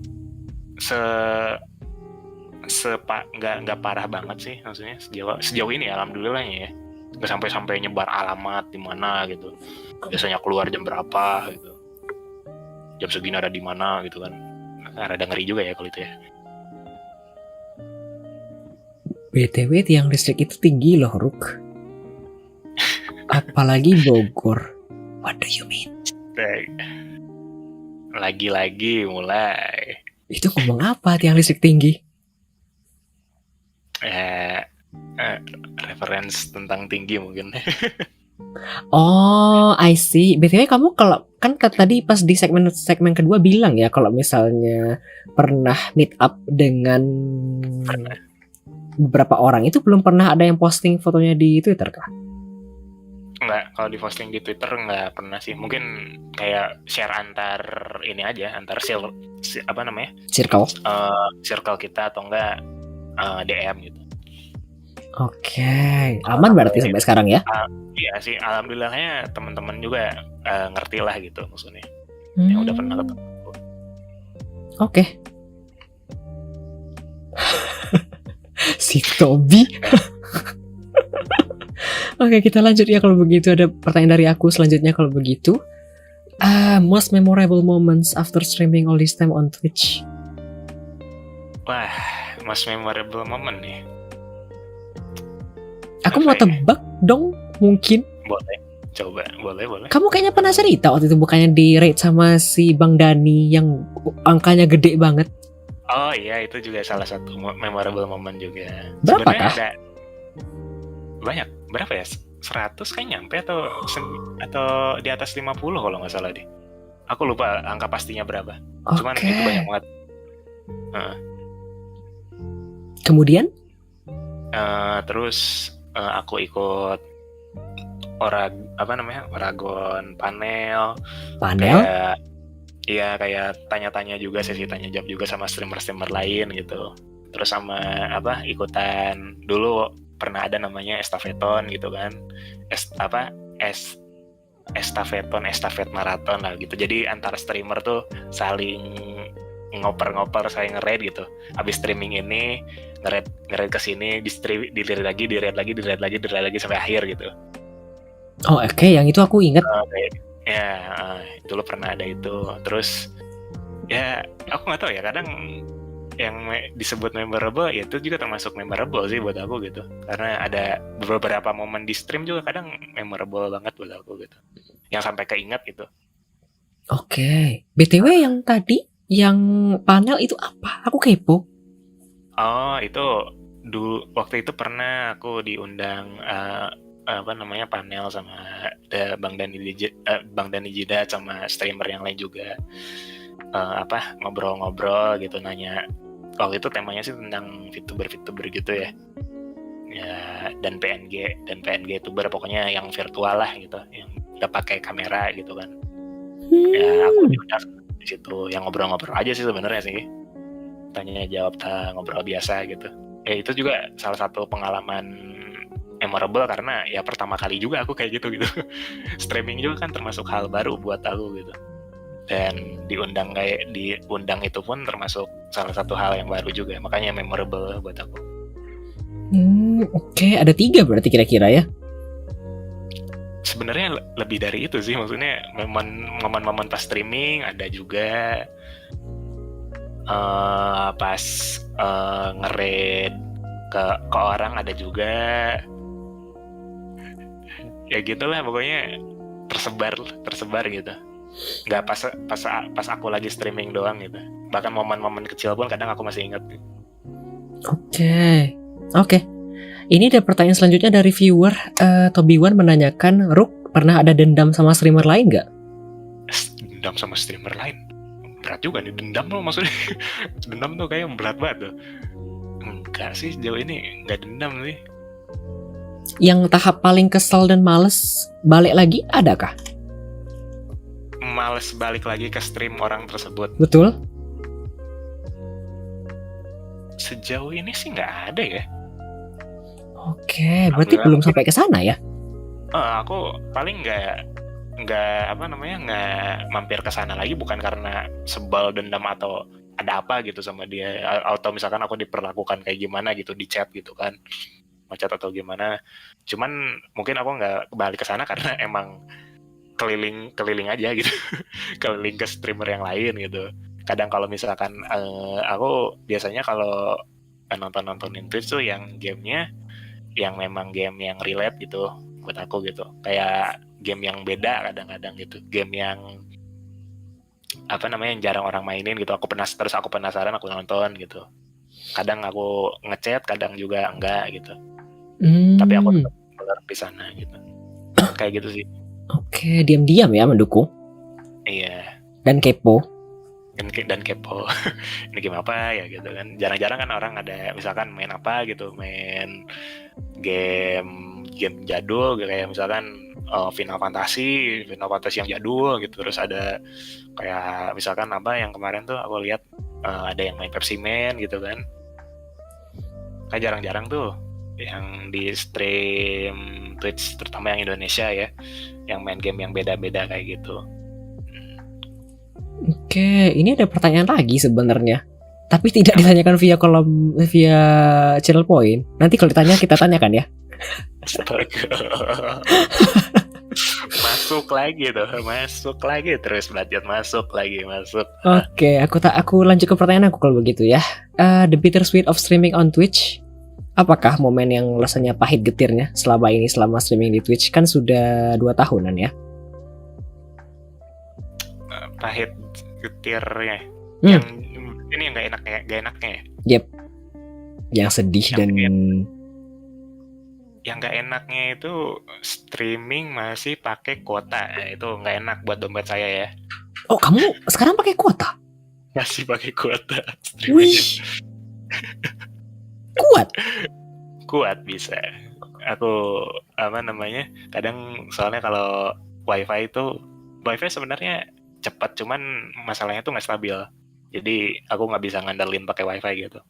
nggak parah banget sih, maksudnya sejauh ini alhamdulillahnya ya, nggak sampai nyebar alamat di mana gitu, biasanya keluar jam berapa gitu, jam segini ada di mana gitu kan. Rada ngeri juga ya kalau itu ya. BTW tiang listrik itu tinggi loh, Ruk. Apalagi Bogor. What do you mean? Lagi-lagi mulai. Itu ngomong apa tiang listrik tinggi? Reference tentang tinggi mungkin. Oh, I see. BTW kamu kalau kan tadi pas di segmen kedua bilang ya kalau misalnya pernah meet up dengan beberapa orang, itu belum pernah ada yang posting fotonya di Twitter kah? Enggak, kalau di posting di Twitter nggak pernah sih. Mungkin kayak share antar ini aja, antar circle kita atau enggak DM gitu. Oke, aman berarti sampai sekarang ya? Iya sih, alhamdulillahnya teman-teman juga ngerti lah gitu maksudnya. Yang udah pernah ketemu. Oke. Si Tobi. Oke, kita lanjut ya kalau begitu. Ada pertanyaan dari aku selanjutnya kalau begitu. Most memorable moments after streaming all this time on Twitch. Wah, most memorable moment nih. Aku mau tebak dong, mungkin. Boleh, coba, boleh. Kamu kayaknya pernah cerita waktu itu, bukannya di rate sama si Bang Dani yang angkanya gede banget. Oh iya, itu juga salah satu memorable moment juga. Berapa kah? Ada banyak, berapa ya? 100 kan nyampe atau di atas 50 kalau nggak salah deh. Aku lupa angka pastinya berapa. Cuman itu banyak banget. Kemudian? Terus aku ikut Oragon panel. Kayak tanya-tanya juga, sesi tanya jawab juga sama streamer lain gitu. Terus sama ikutan dulu pernah ada namanya estafeton gitu kan. Estafet maraton lah gitu. Jadi antara streamer tuh saling ngoper-ngoper, saling nge-raid gitu. Habis streaming ini nge-raid ke sini, di-raid lagi sampai akhir gitu. Oh, oke, yang itu aku ingat. Itu lo pernah ada itu. Terus ya aku nggak tahu ya, kadang yang disebut memorable ya itu juga termasuk memorable sih buat aku gitu, karena ada beberapa momen di stream juga kadang memorable banget buat aku gitu, yang sampai keinget gitu. Oke. BTW yang tadi yang panel itu apa? Aku kepo. Oh, itu dulu waktu itu pernah aku diundang panel sama Bang Dani Jidat sama streamer yang lain juga, ngobrol-ngobrol gitu, nanya. Waktu itu temanya sih tentang VTuber gitu ya dan PNG YouTuber, pokoknya yang virtual lah gitu, yang udah pakai kamera gitu kan. Ya aku diundang di situ, yang ngobrol-ngobrol aja sih sebenarnya sih, tanya jawab, ngobrol biasa gitu. Itu juga salah satu pengalaman memorable karena ya pertama kali juga aku kayak gitu. Streaming juga kan termasuk hal baru buat aku gitu. Dan diundang itu pun termasuk salah satu hal yang baru juga, makanya memorable buat aku. Oke, ada 3 berarti kira-kira ya? Sebenarnya lebih dari itu sih, maksudnya momen-momen pas streaming ada juga, pas nge-raid ke orang ada juga, ya gitulah pokoknya, tersebar gitu. Nggak pas aku lagi streaming doang gitu, bahkan momen-momen kecil pun kadang aku masih ingat. Oke. Ini ada pertanyaan selanjutnya dari viewer. Tobiwan menanyakan, Ruk pernah ada dendam sama streamer lain nggak? Dendam sama streamer lain? berat juga nih, dendam loh maksudnya. Dendam tuh kayak berat banget tuh. Enggak sih, sejauh ini enggak dendam sih. Yang tahap paling kesel dan males balik lagi adakah? Males balik lagi ke stream orang tersebut. Betul? Sejauh ini sih nggak ada ya. Oke, berarti belum sampai ke sana ya? Aku paling nggak mampir ke sana lagi bukan karena sebal, dendam, atau ada apa gitu sama dia, atau misalkan aku diperlakukan kayak gimana gitu di chat gitu kan, macet atau gimana. Cuman mungkin aku nggak balik ke sana karena emang keliling aja gitu. Keliling ke streamer yang lain gitu. Kadang kalau misalkan aku biasanya kalau nontonin Twitch tuh yang gamenya yang memang game yang relate gitu buat aku gitu, kayak game yang beda kadang-kadang gitu, game yang yang jarang orang mainin gitu, aku penasaran, aku nonton gitu. Kadang aku ngechat, kadang juga enggak gitu, tapi aku tetap di sana gitu. Kayak gitu sih. Oke, diam-diam ya mendukung. Iya. Dan kepo. Dan kepo. Ini game apa ya gitu kan. Jarang-jarang kan orang ada misalkan main apa gitu, main game jadul kayak misalkan Final Fantasy yang jadul gitu. Terus ada kayak misalkan yang kemarin tuh aku lihat ada yang main Pepsi Man gitu kan. Kayak jarang-jarang tuh yang di stream Twitch, terutama yang Indonesia ya, yang main game yang beda-beda kayak gitu. Oke, ini ada pertanyaan lagi sebenarnya, tapi tidak ditanyakan via channel point. Nanti kalau ditanya kita tanyakan ya. Masuk lagi terus belajar, masuk. Oke, aku lanjut ke pertanyaan aku kalau begitu ya. The bittersweet of streaming on Twitch. Apakah momen yang rasanya pahit getirnya selama streaming di Twitch? Kan sudah 2 tahunan ya. Pahit getirnya. Yang ini yang gak enaknya ya? Yep. Yang sedih dan yang gak enaknya itu streaming masih pakai kuota. Itu gak enak buat dompet saya ya. Oh, kamu sekarang pakai kuota? Masih pakai kuota. Wih. Kuat bisa. Aku kadang soalnya kalau wifi sebenarnya cepat, cuman masalahnya tuh nggak stabil. Jadi aku nggak bisa ngandelin pakai wifi gitu.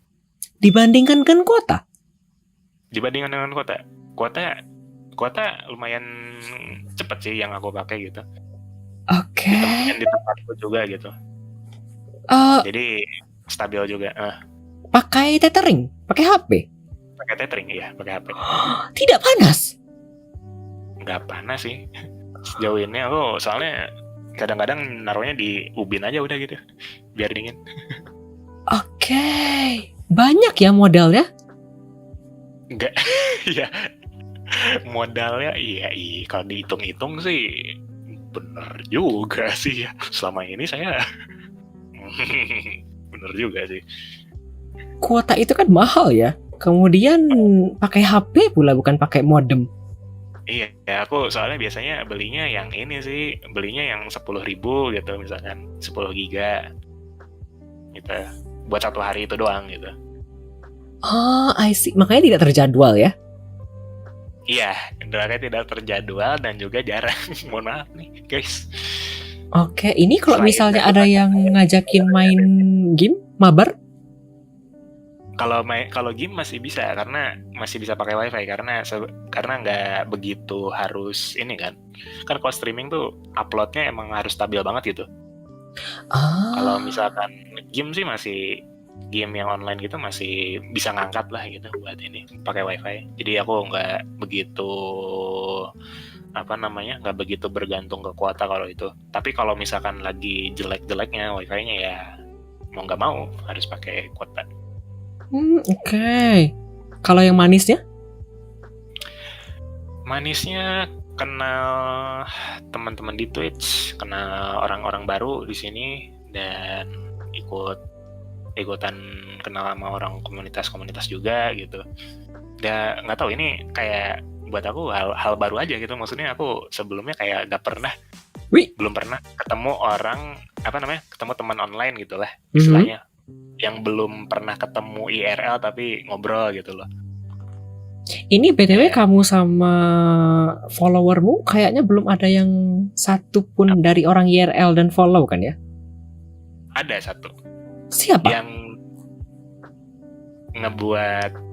Dibandingkan dengan kuota? Dibandingkan dengan kuota lumayan cepat sih yang aku pakai gitu. Oke. Di tempatku juga gitu. Jadi stabil juga. Pakai tethering? Pakai HP? Pakai tethering, iya, pakai HP. Tidak panas? Nggak panas sih. Sejauh ini aku soalnya kadang-kadang naruhnya di ubin aja udah gitu, biar dingin. Oke. Banyak ya modalnya? Enggak, ya modalnya iya kalau dihitung-hitung sih bener juga sih ya. Selama ini saya bener juga sih. Kuota itu kan mahal ya. Kemudian pakai HP pula, bukan pakai modem. Iya, ya aku soalnya biasanya belinya yang ini sih, belinya yang 10.000 gitu, misalkan 10 giga gitu, buat 1 hari itu doang gitu. Oh, I see. Makanya tidak terjadwal ya? Iya, makanya tidak terjadwal dan juga jarang. Mohon maaf nih guys. Oke, ini kalau misalnya ada yang ngajakin main game, mabar? Kalau game masih bisa karena masih bisa pakai wifi karena nggak begitu harus ini kan kalau streaming tuh uploadnya emang harus stabil banget gitu. Kalau misalkan game sih masih game yang online gitu masih bisa ngangkat lah gitu buat ini pakai wifi. Jadi aku nggak begitu nggak begitu bergantung ke kuota kalau itu. Tapi kalau misalkan lagi jelek-jeleknya wifi-nya ya mau nggak mau harus pakai kuota. Oke. Kalau yang manisnya? Manisnya kenal teman-teman di Twitch, kenal orang-orang baru di sini dan ikutan kenal sama orang komunitas juga gitu. Dan nggak tahu ini kayak buat aku hal baru aja gitu. Maksudnya aku sebelumnya kayak nggak pernah Wih. belum pernah ketemu orang ketemu teman online gitu lah istilahnya, yang belum pernah ketemu IRL tapi ngobrol gitu loh. Ini BTW kamu sama followermu kayaknya belum ada yang satu pun dari orang IRL dan follow kan ya? Ada satu Siapa? yang ngebuat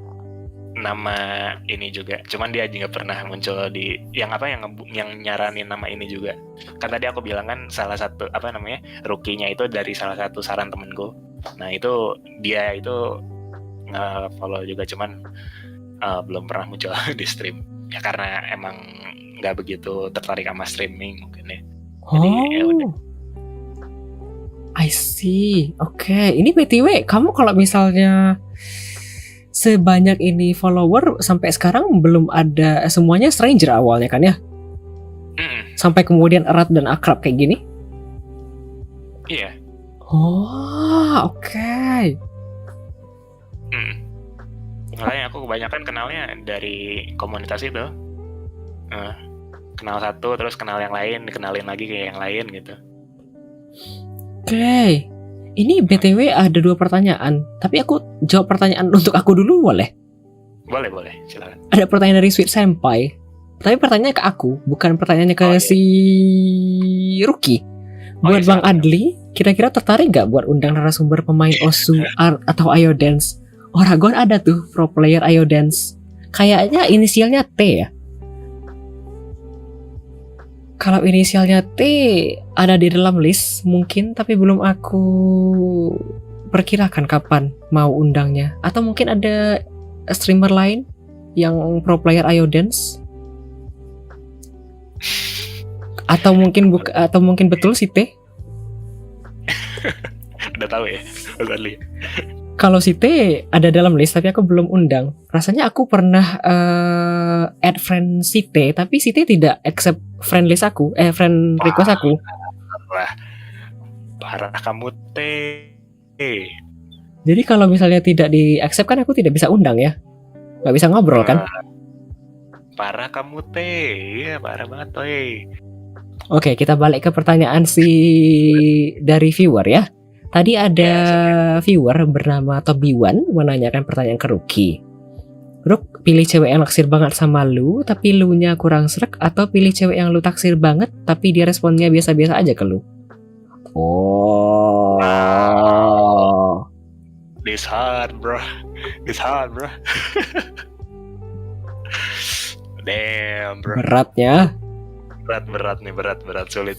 nama ini juga, cuman dia aja nggak pernah muncul di yang nyaranin nama ini juga. Kan tadi aku bilang kan salah satu rookie-nya itu dari salah satu saran temenku. Nah itu dia itu nge-follow juga, cuman belum pernah muncul di stream ya karena emang nggak begitu tertarik sama streaming mungkin ya. Jadi ya udah. I see. Oke. Ini BTW kamu kalau misalnya sebanyak ini follower sampai sekarang belum ada, semuanya stranger awalnya kan ya? Sampai kemudian erat dan akrab kayak gini? Iya. Oh, oke. Makanya aku kebanyakan kenalnya dari komunitas itu. Kenal satu, terus kenal yang lain, dikenalin lagi ke yang lain gitu. Oke. Ini BTW ada 2 pertanyaan, tapi aku jawab pertanyaan untuk aku dulu boleh? Boleh, silakan. Ada pertanyaan dari Sweet Senpai, tapi pertanyaannya ke aku, bukan pertanyaannya ke si Rookie. Buat Bang Adli, kira-kira tertarik gak buat undang narasumber pemain Osu atau Ayo Dance? Oragon ada tuh pro player Ayo Dance. Kayaknya inisialnya T ya. Kalau inisialnya T ada di dalam list mungkin, tapi belum aku perkirakan kapan mau undangnya. Atau mungkin ada streamer lain yang pro player Ayo Dance. Atau mungkin betul si T. Udah tahu ya, Mas Adli. Kalau si T ada dalam list tapi aku belum undang. Rasanya aku pernah add friend si T, tapi si T tidak accept friend list aku, friend request aku. Parah kamu T. Jadi kalau misalnya tidak di accept kan aku tidak bisa undang ya, nggak bisa ngobrol kan? Parah kamu T, iya parah banget T. Oke, kita balik ke pertanyaan dari viewer ya. Tadi ada viewer bernama Tobiwan menanyakan pertanyaan ke Rookie. Rook, pilih cewek yang naksir banget sama lu tapi lu-nya kurang srek, atau pilih cewek yang lu taksir banget tapi dia responnya biasa-biasa aja ke lu? Oh. This hard bro. Damn bro. Beratnya. Berat nih, sulit.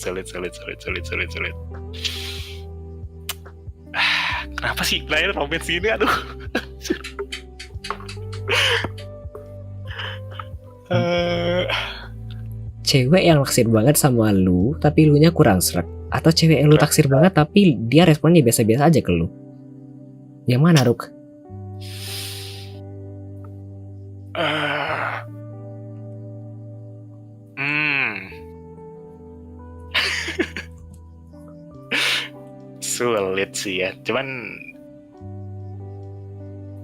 Kenapa sih player romance ini, aduh. Cewek yang naksir banget sama lu tapi lu nya kurang srek, atau cewek yang lu taksir banget tapi dia responnya biasa-biasa aja ke lu? Yang mana, Ruk? Sulit sih ya, cuman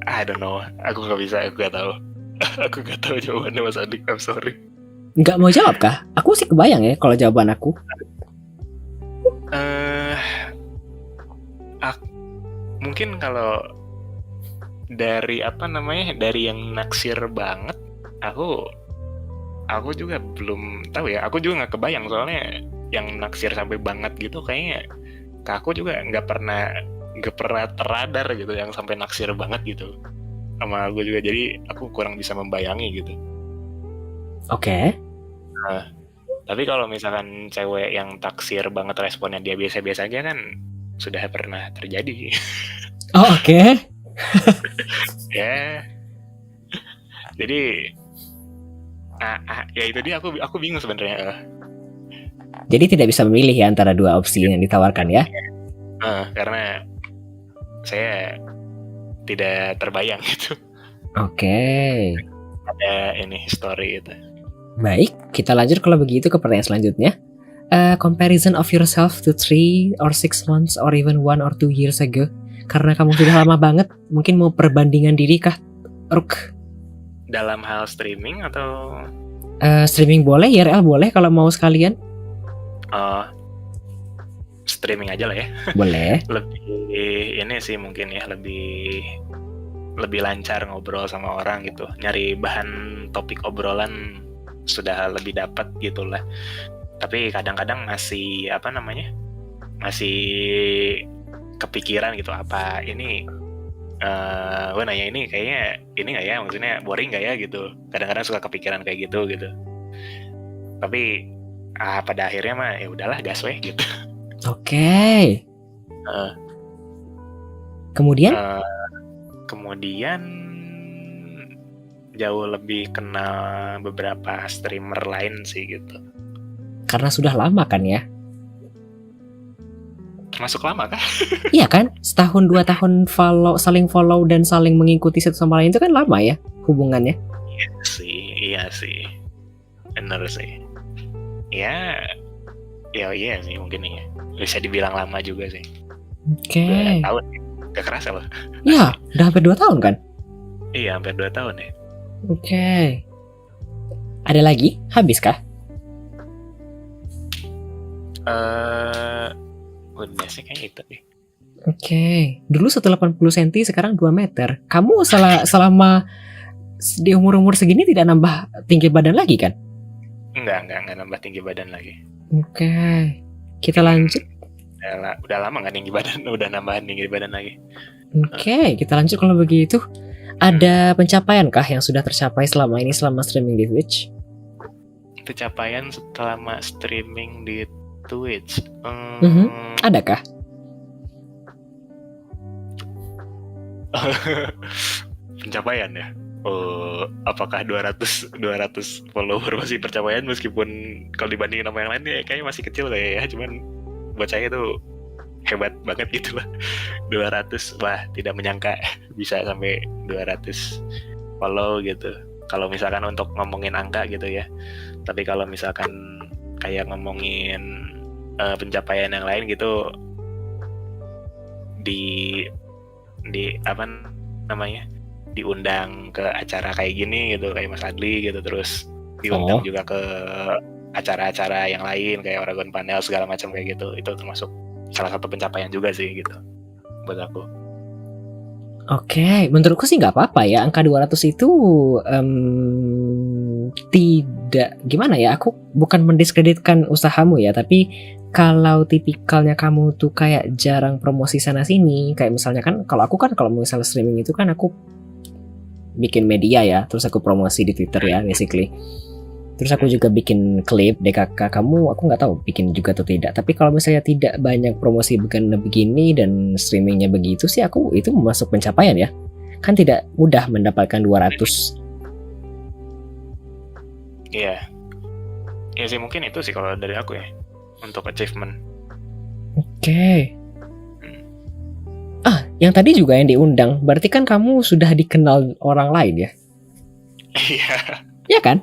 I don't know, aku gak tahu jawabannya Mas Adik, I'm sorry. Nggak mau jawab kah? Aku sih kebayang ya kalau jawaban aku. Mungkin kalau dari dari yang naksir banget, aku juga belum tahu ya. Aku juga nggak kebayang, soalnya yang naksir sampai banget gitu kayaknya ke aku juga nggak pernah teradar gitu yang sampai naksir banget gitu sama aku juga, jadi aku kurang bisa membayangi gitu. Oke. Nah, tapi kalau misalkan cewek yang taksir banget responnya dia biasa-biasa aja kan sudah pernah terjadi. Oh, oke. Ya. Jadi ya itu dia, aku bingung sebenarnya. Jadi tidak bisa memilih ya antara 2 opsi yang ditawarkan ya? Karena saya tidak terbayang gitu. Oke. Ada ini history itu. Baik, kita lanjut kalau begitu ke pertanyaan selanjutnya. Comparison of yourself to 3 or 6 months or even 1 or 2 years ago. Karena kamu sudah lama banget, mungkin mau perbandingan diri kah, Ruk? Dalam hal streaming atau? Streaming boleh, IRL boleh kalau mau sekalian. eh, streaming aja lah ya. Boleh. Lebih ini sih mungkin ya, lebih lancar ngobrol sama orang gitu, nyari bahan topik obrolan sudah lebih dapat gitulah. Tapi kadang-kadang masih masih kepikiran gitu, apa ini gue nanya ini kayaknya ini nggak ya, maksudnya boring nggak ya gitu. Kadang-kadang suka kepikiran kayak gitu. Tapi pada akhirnya mah ya udahlah, gas weh gitu. Oke. Uh, Kemudian? Kemudian jauh lebih kenal beberapa streamer lain sih gitu. Karena sudah lama kan ya? Termasuk lama kan? Iya kan? Setahun 2 tahun saling follow dan saling mengikuti satu sama lain itu kan lama ya hubungannya? Iya sih. Bener sih. Ya iya sih mungkin ya. Bisa dibilang lama juga sih. Oke. 2 tahun. Gak kerasa loh. Iya, udah hampir 2 tahun kan? Iya, hampir 2 tahun ya. Oke. Ada lagi? Habis kah? Udah sih kayak itu deh. Oke. Dulu 180 cm, sekarang 2 meter. Kamu selama di umur-umur segini tidak nambah tinggi badan lagi kan? Enggak nambah tinggi badan lagi. Oke. Kita lanjut. Udah lama gak tinggi badan, udah nambahan tinggi badan lagi. Oke, kita lanjut kalau begitu. Ada pencapaian kah yang sudah tercapai selama streaming di Twitch? Pencapaian selama streaming di Twitch. Adakah? Pencapaian ya? Apakah 200 follower masih pencapaian, meskipun kalau dibandingin sama yang lain ya kayaknya masih kecil kayak ya, cuman buat saya tuh hebat banget gitu lah. 200, wah tidak menyangka bisa sampai 200 follow gitu. Kalau misalkan untuk ngomongin angka gitu ya. Tapi kalau misalkan kayak ngomongin pencapaian yang lain gitu, di apa namanya, diundang ke acara kayak gini gitu, kayak Mas Adli gitu, terus diundang juga ke acara-acara yang lain kayak Oragon Panel segala macam kayak gitu. Itu termasuk salah satu pencapaian juga sih gitu buat aku. Oke, menurutku sih nggak apa-apa ya, angka 200 itu tidak gimana ya, aku bukan mendiskreditkan usahamu ya, tapi kalau tipikalnya kamu tuh kayak jarang promosi sana sini, kayak misalnya kan kalau misalnya streaming itu kan aku bikin media ya, terus aku promosi di Twitter ya basically. Terus aku juga bikin klip DKK, kamu aku nggak tahu bikin juga atau tidak. Tapi kalau misalnya tidak banyak promosi begini dan streamingnya begitu sih, aku itu masuk pencapaian ya. Kan tidak mudah mendapatkan 200. Iya. Iya sih, mungkin itu sih kalau dari aku ya, untuk achievement. Oke. Yang tadi juga yang diundang, berarti kan kamu sudah dikenal orang lain ya? Iya. Iya kan?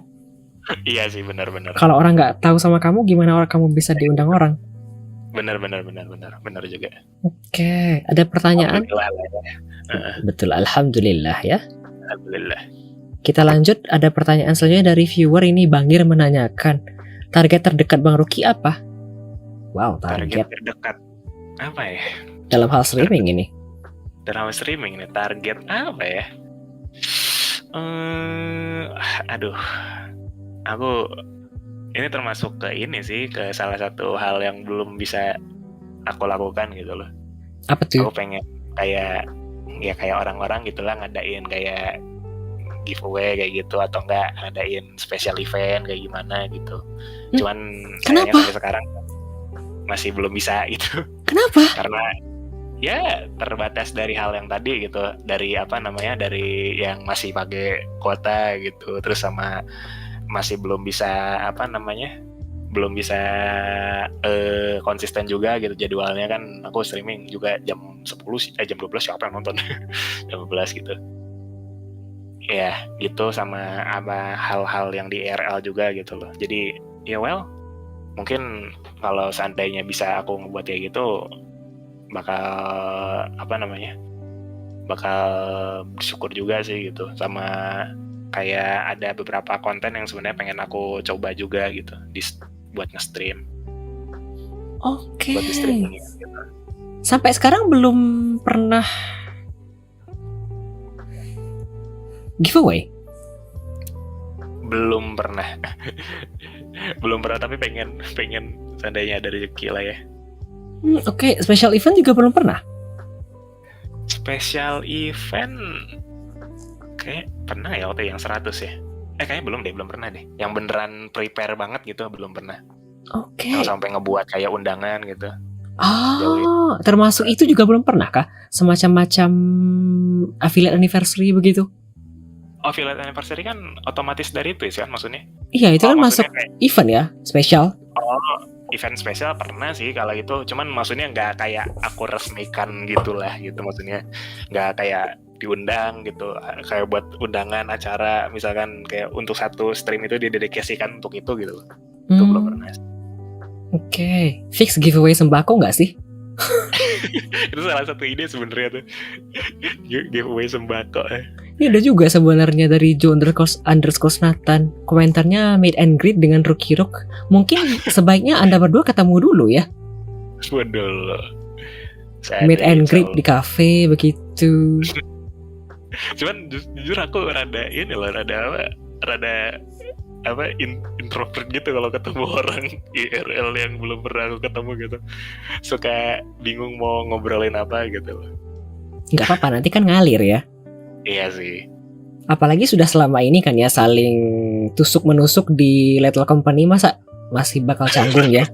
Iya sih, benar. Kalau orang nggak tahu sama kamu, gimana kamu bisa diundang orang? Benar juga. Oke, ada pertanyaan? Betul, alhamdulillah ya. Alhamdulillah. Kita lanjut, ada pertanyaan selanjutnya dari viewer ini, Bangir menanyakan, target terdekat Bang Ruki apa? Wow, target terdekat apa ya? Dalam hal streaming ini. Dalam streaming ini target apa ya? Aduh. Aku ini termasuk ke ini sih, ke salah satu hal yang belum bisa aku lakukan gitu loh. Apa tuh? Aku pengen kayak orang-orang gitulah, ngadain kayak giveaway kayak gitu, atau enggak ngadain special event kayak gimana gitu. Cuman sayangnya sampai sekarang masih belum bisa gitu. Kenapa? Karena ya terbatas dari hal yang tadi gitu, dari dari yang masih pakai kuota gitu, terus sama masih belum bisa konsisten juga gitu jadwalnya kan. Aku streaming juga jam 10 jam 12 siapa yang nonton. Jam 12 gitu ya, gitu. Sama hal-hal yang di IRL juga gitu loh. Jadi ya mungkin kalau seandainya bisa aku ngebuat kayak gitu, bakal bersyukur juga sih gitu. Sama kayak ada beberapa konten yang sebenarnya pengen aku coba juga gitu buat nge-stream. Oke. buat di streaming gitu. Sampai sekarang belum pernah giveaway. Belum pernah. Belum pernah, tapi pengen seandainya ada rezeki lah ya. Oke, special event juga belum pernah. Special event kayak pernah ya waktu yang 100 ya. Kayaknya belum pernah deh. Yang beneran prepare banget gitu belum pernah. Oke. Yang sampai ngebuat kayak undangan gitu. Termasuk itu juga belum pernah kah? Semacam affiliate anniversary begitu? Oh, affiliate anniversary kan otomatis dari itu ya kan maksudnya? Iya, itu kan masuk kayak event ya, spesial. Event spesial pernah sih kalau itu, cuman maksudnya nggak kayak aku resmikan gitulah gitu, maksudnya nggak kayak diundang gitu, kayak buat undangan acara misalkan kayak untuk satu stream itu didedikasikan untuk itu gitu. Itu belum pernah. Oke. Fix giveaway sembako nggak sih? Itu salah satu ide sebenarnya tuh. Giveaway sembako. Ini ada juga sebenarnya dari Joe__ Nathan. Komentarnya meet and greet dengan Rookie Rock. Mungkin sebaiknya Anda berdua ketemu dulu ya. Waduh. Meet and greet di cafe begitu. Cuman jujur aku rada introvert gitu kalau ketemu orang IRL yang belum pernah aku ketemu gitu. Suka bingung mau ngobrolin apa gitu. Nggak apa-apa, nanti kan ngalir ya. Iya sih. Apalagi sudah selama ini kan ya saling tusuk-menusuk di Little Company, masa masih bakal canggung ya?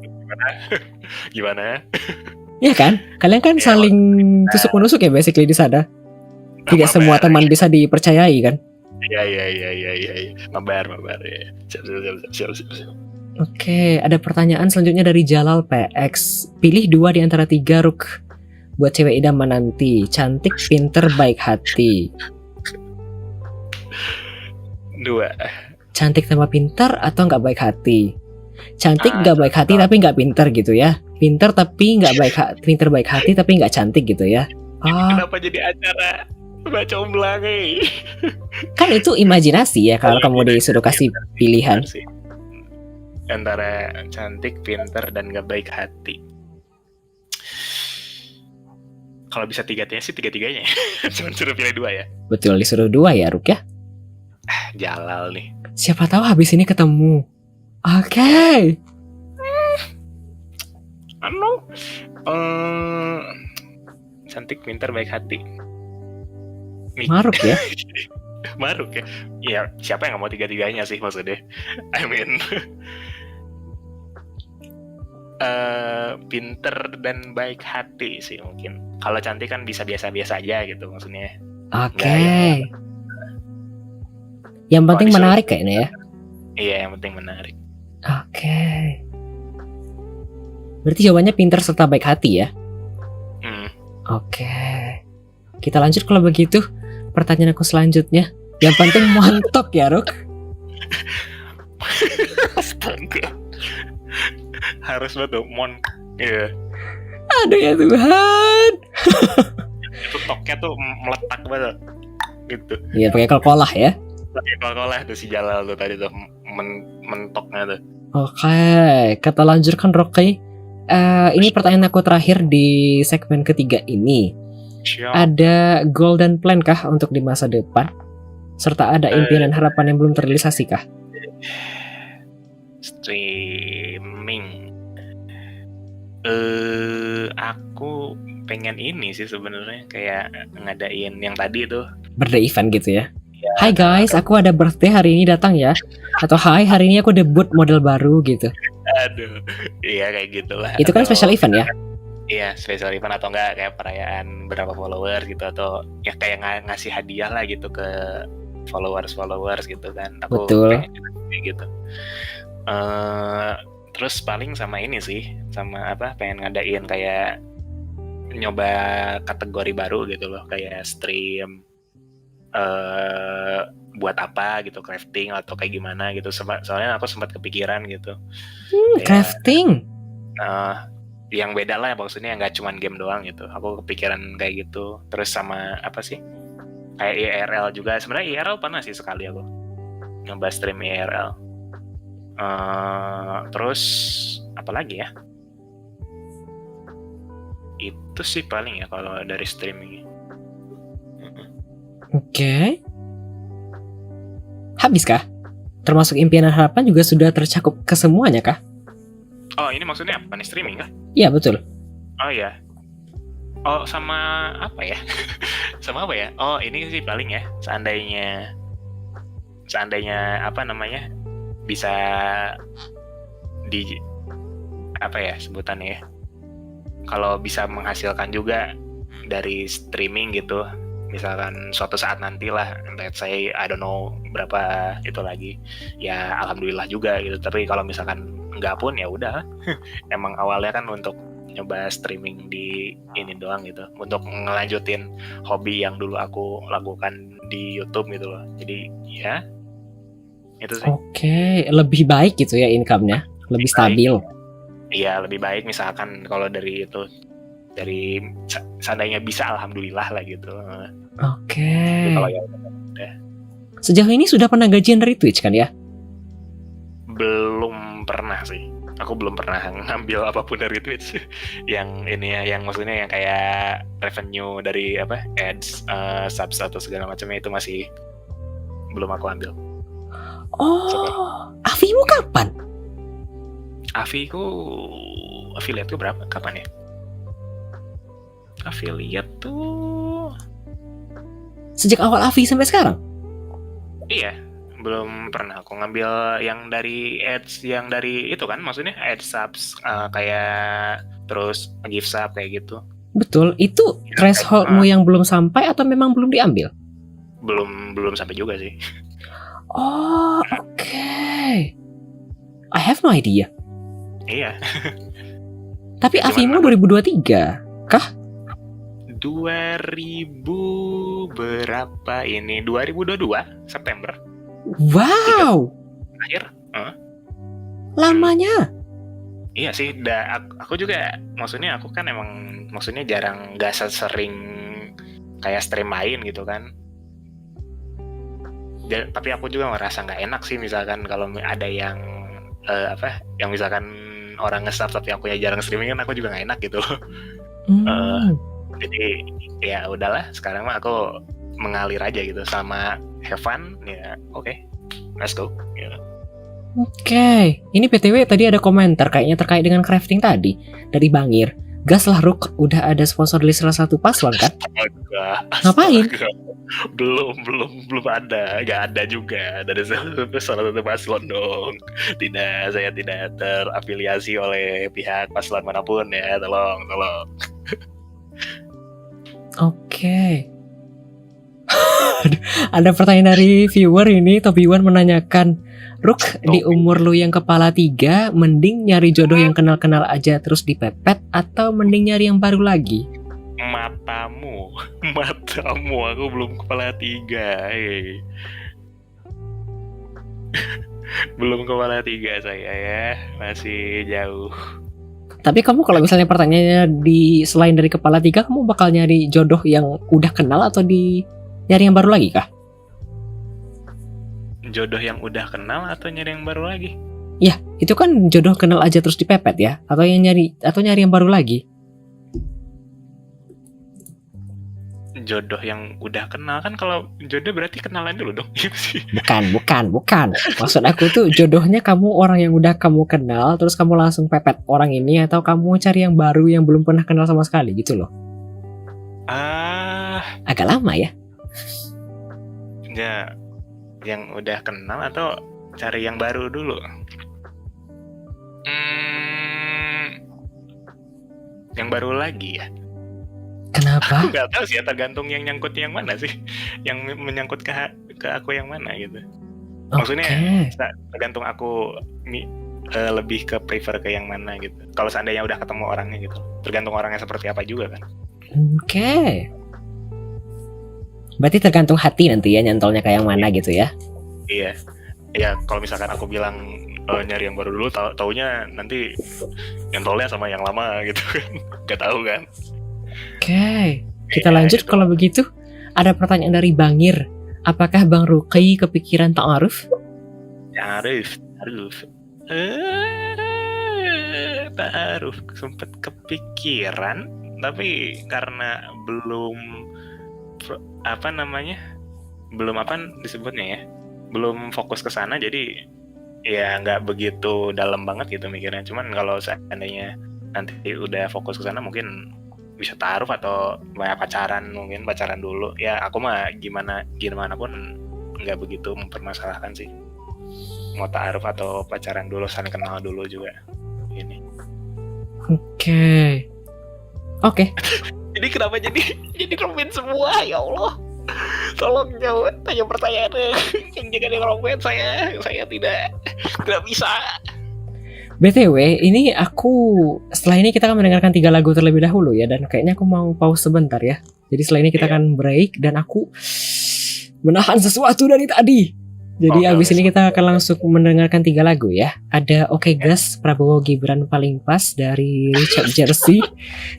Gimana? Iya kan? Kalian kan saling tusuk-menusuk ya basically di sana. Tidak semua teman bisa dipercayai kan? Iya. Mabar ya. Siap. Oke, ada pertanyaan selanjutnya dari Jalal PX. Pilih 2 di antara 3 Ruk buat cewek idaman nanti. Cantik, pinter, baik hati. 2. Cantik tambah pinter atau nggak baik hati? Cantik nggak baik hati tapi nggak pinter gitu ya. Pinter tapi nggak baik hati, pinter baik hati tapi nggak cantik gitu ya. Kenapa jadi acara baca umblang? Kan itu imajinasi ya kalau kamu disuruh kasih pilihan. Antara cantik, pinter, dan gak baik hati. Kalau bisa 3-tiganya sih 3-tiganya. Cuma suruh pilih 2 ya. Betul, disuruh 2 ya Ruk ya. Jalal nih. Siapa tahu habis ini ketemu. Oke. Cantik, pinter, baik hati. Maruk ya. Maruk ya. Iya, siapa yang gak mau 3-tiganya sih maksudnya. I mean pinter dan baik hati sih mungkin. Kalau cantik kan bisa biasa-biasa aja gitu maksudnya. Oke. Yang penting menarik kayaknya ya. Iya, yang penting menarik. Oke. Berarti jawabannya pinter serta baik hati ya. Oke. Kita lanjut kalau begitu. Pertanyaan aku selanjutnya. Yang penting montok ya Ruk. Astaga. Harus banget Iya. Aduh ya Tuhan. Itu toknya tuh meletak banget gitu. Iya, pakai kol-kolah ya. Pakai kol-kolah tuh si Jalal tuh tadi tuh mentoknya tuh. Oke, kita lanjutkan Rocky. Ini pertanyaan aku terakhir di segmen ketiga ini. Ada goal dan plan kah untuk di masa depan? Serta ada impian dan harapan yang belum terrealisasi kah? Streaming. Aku pengen ini sih sebenarnya kayak ngadain yang tadi tuh. Birthday event gitu ya. Hai guys, aku ada birthday hari ini, datang ya. Atau hai, hari ini aku debut model baru gitu. Aduh, iya kayak gitulah. Itu kan special event ya? Iya, special event atau enggak kayak perayaan berapa follower gitu, atau ya kayak ngasih hadiah lah gitu ke followers gitu kan. Aku betul. Pengen gitu. Terus paling sama ini sih, sama pengen ngadain kayak nyoba kategori baru gitu loh, kayak stream buat apa gitu, crafting atau kayak gimana gitu. Soalnya aku sempat kepikiran gitu. Crafting. Yang beda lah maksudnya, nggak cuma game doang gitu. Aku kepikiran kayak gitu. Terus sama apa sih? Kayak IRL juga. Sebenarnya IRL pernah sih sekali aku nyoba stream IRL. Terus apa lagi ya? Itu sih paling ya kalau dari streaming. Oke. Habis kah? Termasuk impian dan harapan juga sudah tercakup ke semuanya kah? Oh, ini maksudnya apa nih, streaming kah? Iya betul. Oh ya. Oh, sama apa ya? Sama apa ya? Oh, ini sih paling ya, seandainya apa namanya, bisa di apa ya sebutannya ya, kalau bisa menghasilkan juga dari streaming gitu, misalkan suatu saat nanti lah, let's say I don't know berapa itu lagi, ya alhamdulillah juga gitu. Tapi kalau misalkan enggak pun ya udah, emang awalnya kan untuk nyoba streaming di ini doang gitu, untuk ngelanjutin hobi yang dulu aku lakukan di YouTube gitu loh. Jadi ya itu sih. Oke, lebih baik gitu ya income-nya, lebih stabil. Iya, lebih baik misalkan kalau dari itu, dari seandainya bisa alhamdulillah lah gitu. Oke. Tapi kalau ya udah, Sejauh ini sudah pernah gajian dari Twitch kan ya? belum pernah sih. Aku belum pernah ngambil apapun dari Twitch. Yang ini ya, yang maksudnya yang kayak revenue dari apa, ads, subs atau segala macamnya itu masih belum aku ambil. Oh, Avimu kapan? Affiliate tuh berapa? Kapan ya? Affiliate tuh Sejak awal Avi sampai sekarang? iya, belum pernah aku ngambil yang dari ads, yang dari itu kan, maksudnya ads subs, kayak terus gift sub kayak gitu. Betul, itu thresholdmu yang belum sampai atau memang belum diambil? Belum sampai juga sih. Oh, oke. I have no idea. Iya. Tapi Cuman Avimu 2023 kah? 2000 berapa ini? 2022 September Wow, akhir. lamanya. Iya sih, aku juga, maksudnya aku kan emang maksudnya jarang, gak sering kayak stream main gitu kan. Tapi aku juga ngerasa nggak enak sih misalkan kalau ada yang yang misalkan orang nge-sub tapi aku jarang streaming, kan aku juga nggak enak gitu. Jadi ya udahlah, sekarang mah aku mengalir aja gitu sama have fun ya. Oke, let's go gitu. Oke, ini PTW tadi ada komentar kayaknya terkait dengan crafting tadi dari Bangir. Gas lah Ruk, udah ada sponsor dari salah satu paslon kan? Ngapain? Belum ada, nggak ada juga dari salah satu paslon dong. Tidak, saya tidak terafiliasi oleh pihak paslon manapun ya, tolong. Oke. Ada pertanyaan dari viewer ini, Tobiwan menanyakan, Ruk, di umur lu yang kepala 3, mending nyari jodoh yang kenal-kenal aja terus dipepet, atau mending nyari yang baru lagi? Matamu, aku belum kepala 3. Belum kepala 3 saya ya, masih jauh. Tapi kamu kalau misalnya pertanyaannya selain dari kepala 3, kamu bakal nyari jodoh yang udah kenal atau nyari yang baru lagi kah? Jodoh yang udah kenal atau nyari yang baru lagi? Ya, itu kan jodoh kenal aja terus dipepet ya, atau nyari yang baru lagi? Jodoh yang udah kenal, kan kalau jodoh berarti kenalan dulu dong. Bukan. Maksud aku tuh jodohnya kamu orang yang udah kamu kenal terus kamu langsung pepet orang ini, atau kamu cari yang baru yang belum pernah kenal sama sekali gitu loh. Agak lama ya. Ya, yang udah kenal atau cari yang baru dulu? Yang baru lagi ya. Kenapa? Aku nggak tahu sih ya, tergantung yang nyangkut yang mana sih, yang menyangkut ke aku yang mana gitu. Maksudnya tergantung aku lebih ke prefer ke yang mana gitu. Kalau seandainya udah ketemu orangnya gitu, tergantung orangnya seperti apa juga kan. Oke. Berarti tergantung hati nanti ya nyantolnya kayak yang mana gitu ya. Iya. Ya kalau misalkan aku bilang nyari yang baru dulu, taunya nanti nyantolnya sama yang lama gitu kan. Gak tahu kan. Oke, kita lanjut gitu. Kalau begitu, ada pertanyaan dari Bangir. Apakah Bang Ruqi kepikiran ta'aruf? Ta'aruf sempet kepikiran, tapi karena belum belum disebutnya ya, belum fokus ke sana, jadi ya nggak begitu dalam banget gitu mikirnya. Cuman kalau seandainya nanti udah fokus ke sana mungkin bisa taruh atau pacaran, mungkin pacaran dulu. Ya aku mah gimana pun nggak begitu mempermasalahkan sih. Mau taruh atau pacaran dulu, saling kenal dulu juga. Ini. Oke. Jadi kenapa jadi rumit semua, ya Allah. Tolong jawab tanya pertanyaannya. Yang jangan rumit, saya tidak bisa. BTW, ini aku setelah ini kita akan mendengarkan 3 lagu terlebih dahulu ya, dan kayaknya aku mau pause sebentar ya. Jadi setelah ini kita akan break dan aku menahan sesuatu dari tadi. Jadi abis ini kita akan langsung mendengarkan 3 lagu ya. Ada Oke Gas, Prabowo Gibran Paling Pas dari Richard Jersey.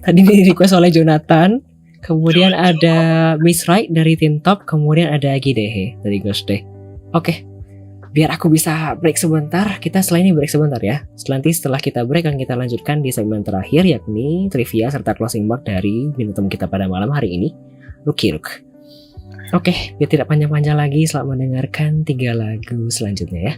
Tadi ini request oleh Jonathan. Kemudian ada Miss Right dari Teen Top. Kemudian ada Gidehe dari Ghost Day. Oke, biar aku bisa break sebentar. Kita setelah ini break sebentar ya. Setelah kita break akan kita lanjutkan di segmen terakhir, yakni trivia serta closing mark dari bintang tamu kita pada malam hari ini, Lucky Rook. Oke, biar tidak panjang-panjang lagi, selamat mendengarkan 3 lagu selanjutnya ya.